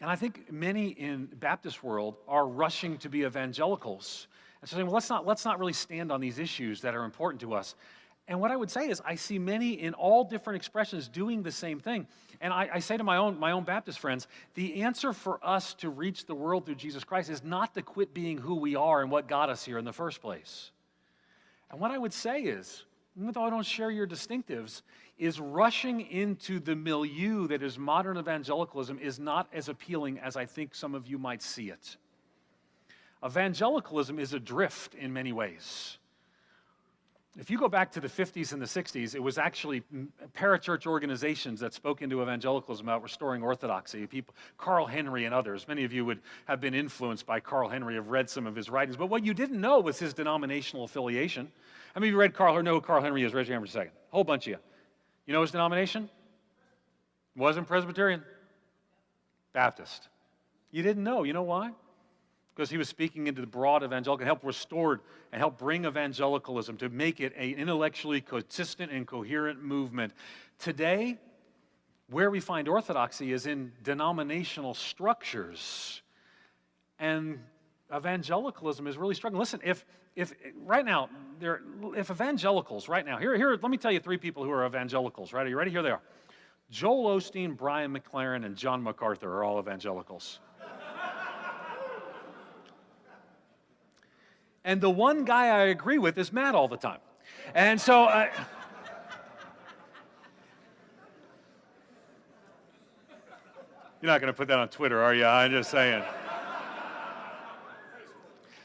And I think many in the Baptist world are rushing to be evangelicals. And so saying, well, let's not really stand on these issues that are important to us. And what I would say is I see many in all different expressions doing the same thing. And I say to my own Baptist friends, the answer for us to reach the world through Jesus Christ is not to quit being who we are and what got us here in the first place. And what I would say is, even though I don't share your distinctives, is rushing into the milieu that is modern evangelicalism is not as appealing as I think some of you might see it. Evangelicalism is adrift in many ways. If you go back to the 50s and the 60s, it was actually parachurch organizations that spoke into evangelicalism about restoring orthodoxy. People, Carl Henry and others. Many of you would have been influenced by Carl Henry, have read some of his writings. But what you didn't know was his denominational affiliation. How many of you read Carl or know who Carl Henry is? Raise your hand for a second. A whole bunch of you. You know his denomination? Wasn't Presbyterian. Baptist. You didn't know. You know why? Because he was speaking into the broad evangelical, help restore and help bring evangelicalism to make it an intellectually consistent and coherent movement. Today, where we find orthodoxy is in denominational structures, and evangelicalism is really struggling. Listen, if right now, if evangelicals right now, here, let me tell you 3 people who are evangelicals, right? Are you ready? Here they are. Joel Osteen, Brian McLaren, and John MacArthur are all evangelicals. And the one guy I agree with is Matt all the time. And so, you're not going to put that on Twitter, are you? I'm just saying.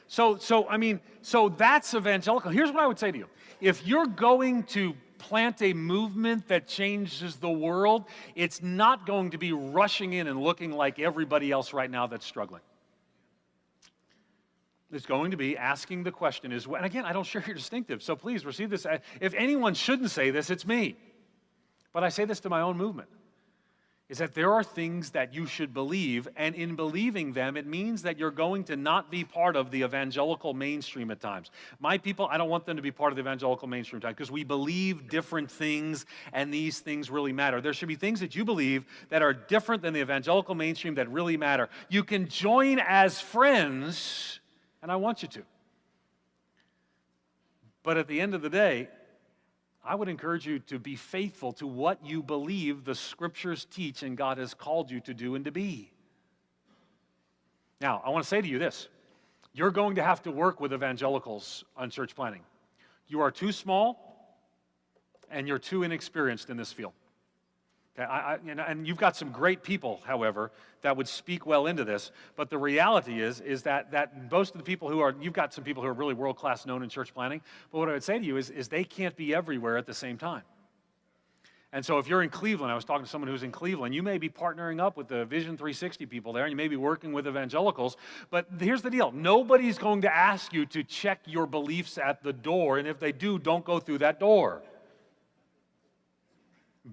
So that's evangelical. Here's what I would say to you. If you're going to plant a movement that changes the world, it's not going to be rushing in and looking like everybody else right now that's struggling. It's going to be asking the question is, and again, I don't share your distinctive, so please receive this. If anyone shouldn't say this, it's me. But I say this to my own movement, is that there are things that you should believe, and in believing them, it means that you're going to not be part of the evangelical mainstream at times. My people, I don't want them to be part of the evangelical mainstream at times because we believe different things, and these things really matter. There should be things that you believe that are different than the evangelical mainstream that really matter. You can join as friends, and I want you to. But at the end of the day, I would encourage you to be faithful to what you believe the Scriptures teach and God has called you to do and to be. Now, I want to say to you this. You're going to have to work with evangelicals on church planting. You are too small, and you're too inexperienced in this field. Okay, and you've got some great people, however, that would speak well into this. But the reality is that most of the people you've got some people who are really world-class known in church planting. But what I would say to you is they can't be everywhere at the same time. And so if you're in Cleveland, I was talking to someone who's in Cleveland, you may be partnering up with the Vision 360 people there, and you may be working with evangelicals. But here's the deal. Nobody's going to ask you to check your beliefs at the door. And if they do, don't go through that door.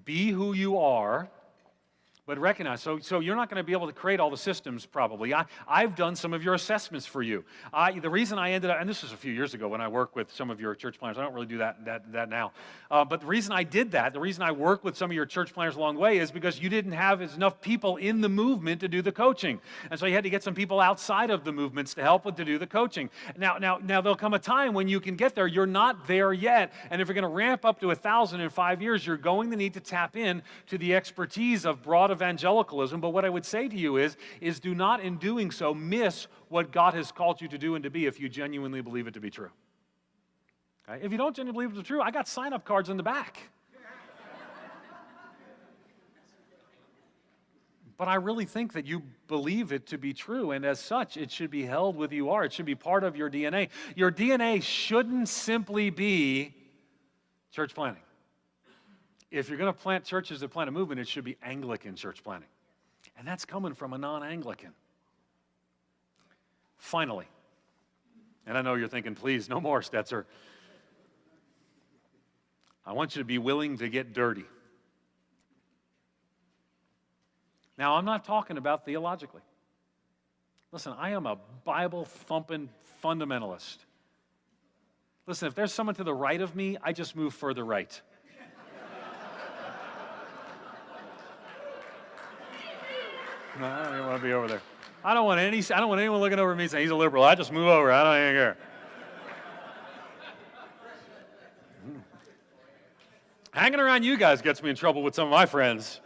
Be who you are, but recognize. So you're not going to be able to create all the systems probably. I've done some of your assessments for you. The reason I ended up, and this was a few years ago when I worked with some of your church planners. I don't really do that now. But the reason I did that, the reason I worked with some of your church planners along the way is because you didn't have enough people in the movement to do the coaching. And so you had to get some people outside of the movements to help to do the coaching. Now there'll come a time when you can get there. You're not there yet. And if you're going to ramp up to 1,000 in 5 years, you're going to need to tap in to the expertise of broad evangelicalism. But what I would say to you is do not in doing so miss what God has called you to do and to be if you genuinely believe it to be true. Okay? If you don't genuinely believe it to be true, I got sign-up cards in the back. But I really think that you believe it to be true, and as such, it should be held with you are. It should be part of your DNA. Your DNA shouldn't simply be church planting. If you're going to plant churches that plant a movement, it should be Anglican church planting. And that's coming from a non-Anglican. Finally, and I know you're thinking, please, no more, Stetzer. I want you to be willing to get dirty. Now, I'm not talking about theologically. Listen, I am a Bible-thumping fundamentalist. Listen, if there's someone to the right of me, I just move further right. No, I don't even want to be over there. I don't want anyone looking over at me saying he's a liberal. I just move over. I don't even care. Hanging around you guys gets me in trouble with some of my friends.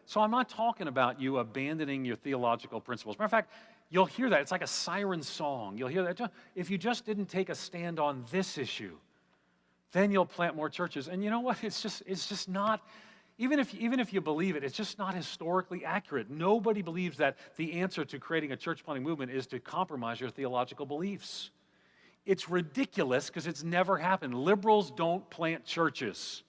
So I'm not talking about you abandoning your theological principles. Matter of fact, you'll hear that. It's like a siren song. You'll hear that. If you just didn't take a stand on this issue, then you'll plant more churches. And you know what? It's just not. Even if you believe it, it's just not historically accurate. Nobody believes that the answer to creating a church planting movement is to compromise your theological beliefs. It's ridiculous because it's never happened. Liberals don't plant churches.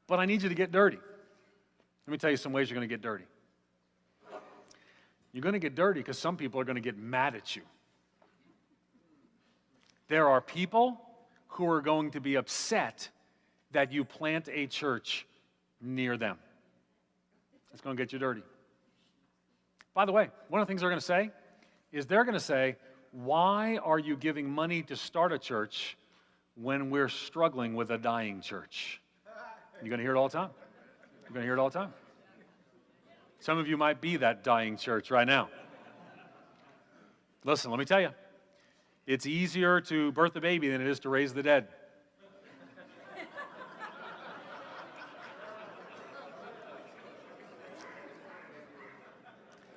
But I need you to get dirty. Let me tell you some ways you're going to get dirty. You're going to get dirty because some people are going to get mad at you. There are people who are going to be upset that you plant a church near them. It's going to get you dirty. By the way, one of the things they're going to say is they're going to say, why are you giving money to start a church when we're struggling with a dying church? You're going to hear it all the time. You're going to hear it all the time. Some of you might be that dying church right now. Listen, let me tell you. It's easier to birth a baby than it is to raise the dead.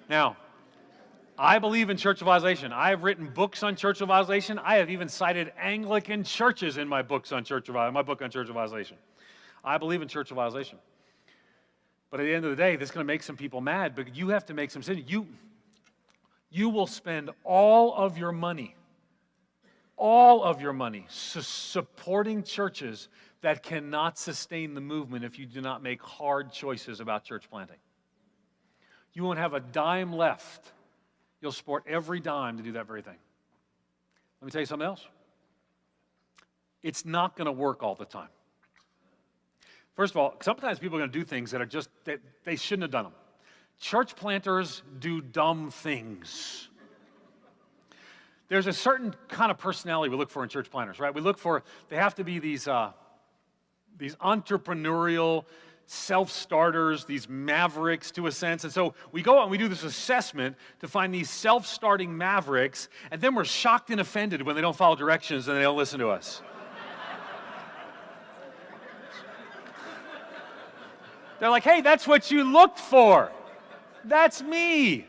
Now, I believe in church evangelization. I have written books on church evangelization. I have even cited Anglican churches in my books on my book on church evangelization. I believe in church evangelization. But at the end of the day, this is going to make some people mad, but you have to make some decisions. You will spend all of your money supporting churches that cannot sustain the movement if you do not make hard choices about church planting. You won't have a dime left. You'll support every dime to do that very thing. Let me tell you something else. It's not going to work all the time. First of all, sometimes people are going to do things that are just, they shouldn't have done them. Church planters do dumb things. There's a certain kind of personality we look for in church planters, right? We look for, they have to be these entrepreneurial self-starters, these mavericks to a sense. And so we go out and we do this assessment to find these self-starting mavericks, and then we're shocked and offended when they don't follow directions and they don't listen to us. They're like, hey, that's what you looked for. That's me.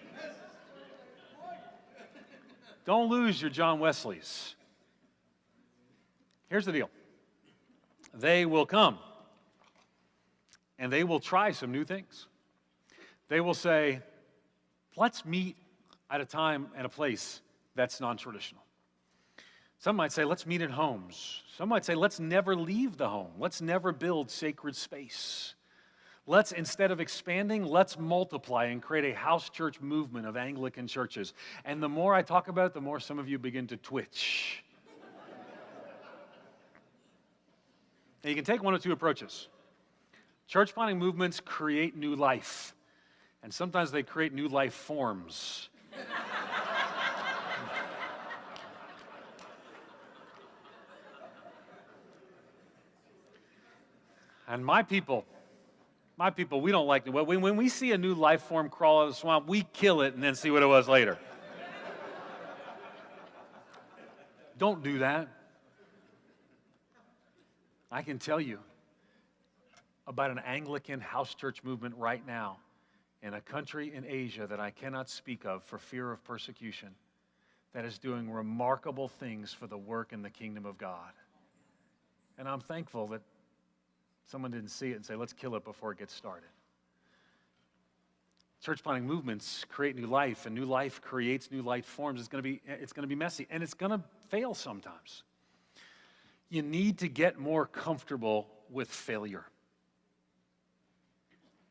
Don't lose your John Wesleys. Here's the deal. They will come, and they will try some new things. They will say, let's meet at a time and a place that's non-traditional. Some might say, let's meet in homes. Some might say, let's never leave the home. Let's never build sacred space. Let's, instead of expanding, let's multiply and create a house church movement of Anglican churches. And the more I talk about it, the more some of you begin to twitch. And you can take one of two approaches. Church planting movements create new life, and sometimes they create new life forms. And my people, we don't like it. When we see a new life form crawl out of the swamp, we kill it and then see what it was later. Don't do that. I can tell you about an Anglican house church movement right now in a country in Asia that I cannot speak of for fear of persecution that is doing remarkable things for the work in the kingdom of God. And I'm thankful that someone didn't see it and say, let's kill it before it gets started. Church planting movements create new life, and new life creates new life forms. It's going to be messy, and it's going to fail sometimes. You need to get more comfortable with failure.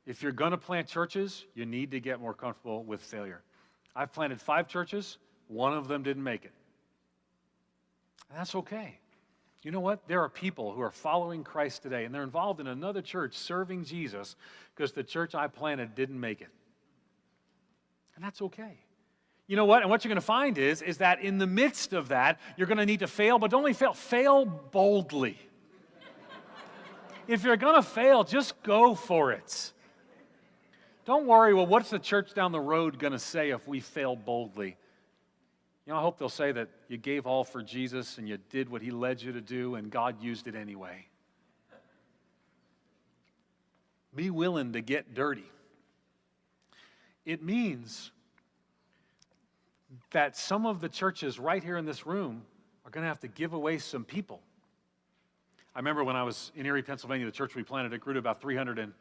If you're going to plant churches, you need to get more comfortable with failure. I've planted 5 churches. One of them didn't make it. And that's okay. You know what? There are people who are following Christ today, and they're involved in another church serving Jesus because the church I planted didn't make it. And that's okay. You know what? And what you're going to find is that in the midst of that, you're going to need to fail, but don't only fail boldly. If you're going to fail, just go for it. Don't worry, well, what's the church down the road going to say if we fail boldly? You know, I hope they'll say that you gave all for Jesus and you did what he led you to do and God used it anyway. Be willing to get dirty. It means that some of the churches right here in this room are going to have to give away some people. I remember when I was in Erie, Pennsylvania, the church we planted, it grew to about 300 in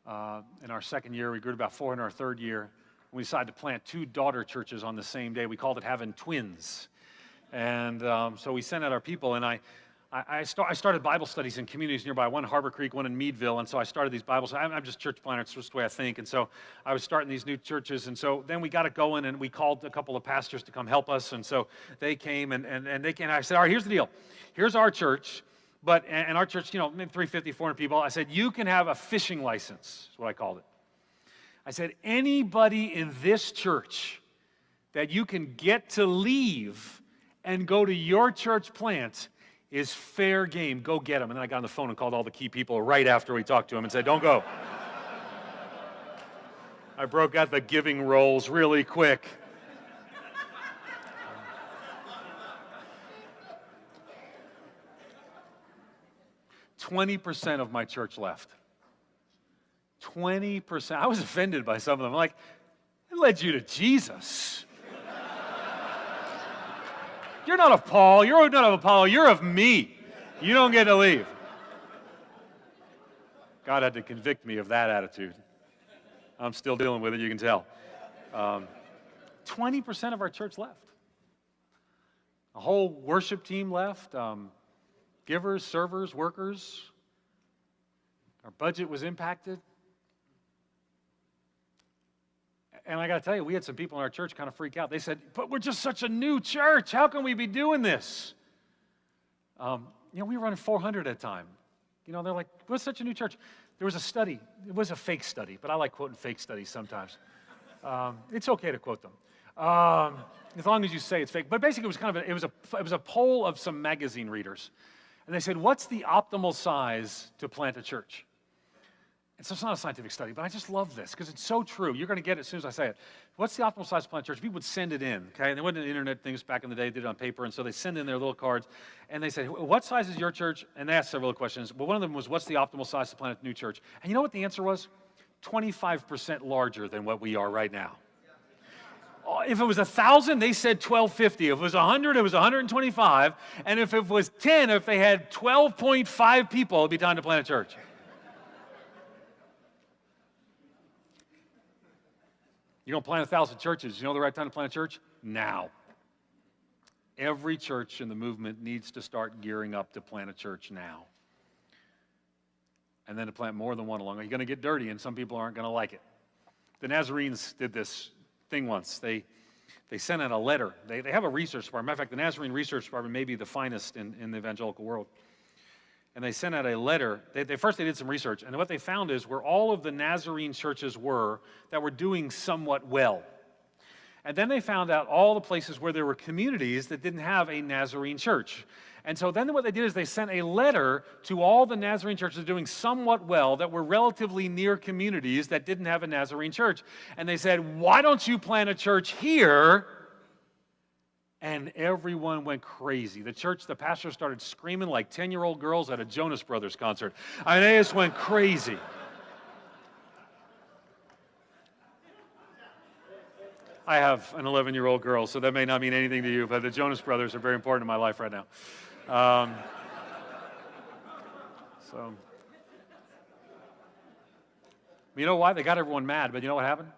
our second year. We grew to about 400 in our third year. We decided to plant 2 daughter churches on the same day. We called it having twins. And so we sent out our people, and I started Bible studies in communities nearby, one in Harbor Creek, one in Meadville, and so I started these Bibles. I'm just church planter, it's just the way I think, and so I was starting these new churches, and so then we got it going, and we called a couple of pastors to come help us, and so they came, and they came, and I said, all right, here's the deal. Here's our church, and our church, you know, maybe 350, 400 people. I said, you can have a fishing license, is what I called it. I said, anybody in this church that you can get to leave and go to your church plant is fair game. Go get them. And then I got on the phone and called all the key people right after we talked to them and said, don't go. I broke out the giving rolls really quick. "20% of my church left. 20%. I was offended by some of them. I'm like, it led you to Jesus. You're not of Paul. You're not of Apollo. You're of me. You don't get to leave. God had to convict me of that attitude. I'm still dealing with it, you can tell. 20% of our church left. A whole worship team left. Givers, servers, workers. Our budget was impacted. And I got to tell you, we had some people in our church kind of freak out. They said, but we're just such a new church. How can we be doing this? We were running 400 at a time. They're like, we're such a new church. There was a study. It was a fake study, but I like quoting fake studies sometimes. It's okay to quote them, as long as you say it's fake. But basically, it was kind of it was a poll of some magazine readers, and they said, what's the optimal size to plant a church? And so it's not a scientific study, but I just love this because it's so true. You're going to get it as soon as I say it. What's the optimal size to plant a church? People would send it in, okay? And there wasn't internet things back in the day. They did it on paper, and so they send in their little cards, and they say, what size is your church? And they asked several questions. Well, one of them was, what's the optimal size to plant a new church? And you know what the answer was? 25% larger than what we are right now. If it was 1,000, they said 1,250. If it was 100, it was 125. And if it was 10, if they had 12.5 people, it'd be time to plant a church. You're going to plant 1,000 churches. You know the right time to plant a church? Now. Every church in the movement needs to start gearing up to plant a church now. And then to plant more than one along. You're going to get dirty, and some people aren't going to like it. The Nazarenes did this thing once. They sent out a letter. They have a research department. Matter of fact, the Nazarene Research Department may be the finest in the evangelical world. And they sent out a letter. First they did some research, and what they found is where all of the Nazarene churches were that were doing somewhat well. And then they found out all the places where there were communities that didn't have a Nazarene church. And so then what they did is they sent a letter to all the Nazarene churches doing somewhat well that were relatively near communities that didn't have a Nazarene church. And they said, why don't you plant a church here? And everyone went crazy. The pastor started screaming like 10-year-old girls at a Jonas Brothers concert. They just went crazy. I have an 11-year-old girl, so that may not mean anything to you, but the Jonas Brothers are very important in my life right now. You know why? They got everyone mad, but you know what happened?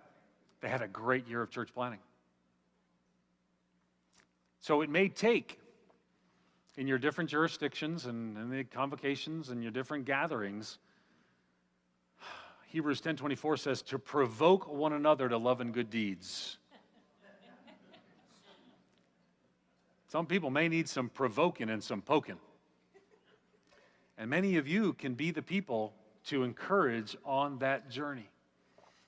They had a great year of church planting. So it may take, in your different jurisdictions and the convocations and your different gatherings, Hebrews 10:24 says, to provoke one another to love and good deeds. Some people may need some provoking and some poking. And many of you can be the people to encourage on that journey.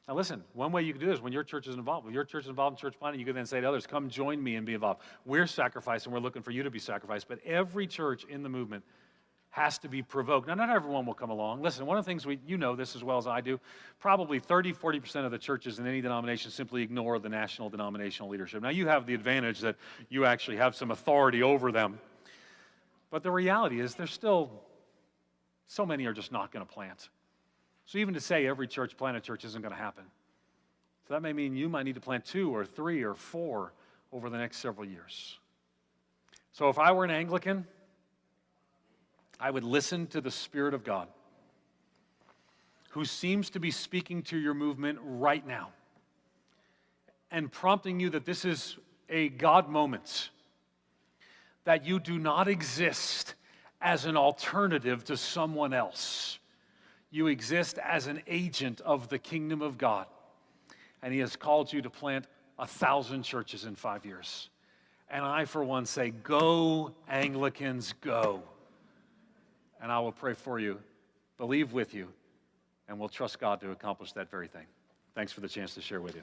Now listen, one way you can do this when your church is involved. When your church is involved in church planting, you can then say to others, come join me and be involved. We're sacrificing, we're looking for you to be sacrificed, but every church in the movement has to be provoked. Now, not everyone will come along. Listen, one of the things you know this as well as I do, probably 30-40% of the churches in any denomination simply ignore the national denominational leadership. Now, you have the advantage that you actually have some authority over them, but the reality is there's still, so many are just not going to plant. So even to say every church plant a church isn't going to happen. So that may mean you might need to plant 2 or 3 or 4 over the next several years. So if I were an Anglican, I would listen to the Spirit of God, who seems to be speaking to your movement right now and prompting you that this is a God moment, that you do not exist as an alternative to someone else. You exist as an agent of the kingdom of God. And He has called you to plant 1,000 churches in 5 years. And I, for one, say, go, Anglicans, go. And I will pray for you, believe with you, and we'll trust God to accomplish that very thing. Thanks for the chance to share with you.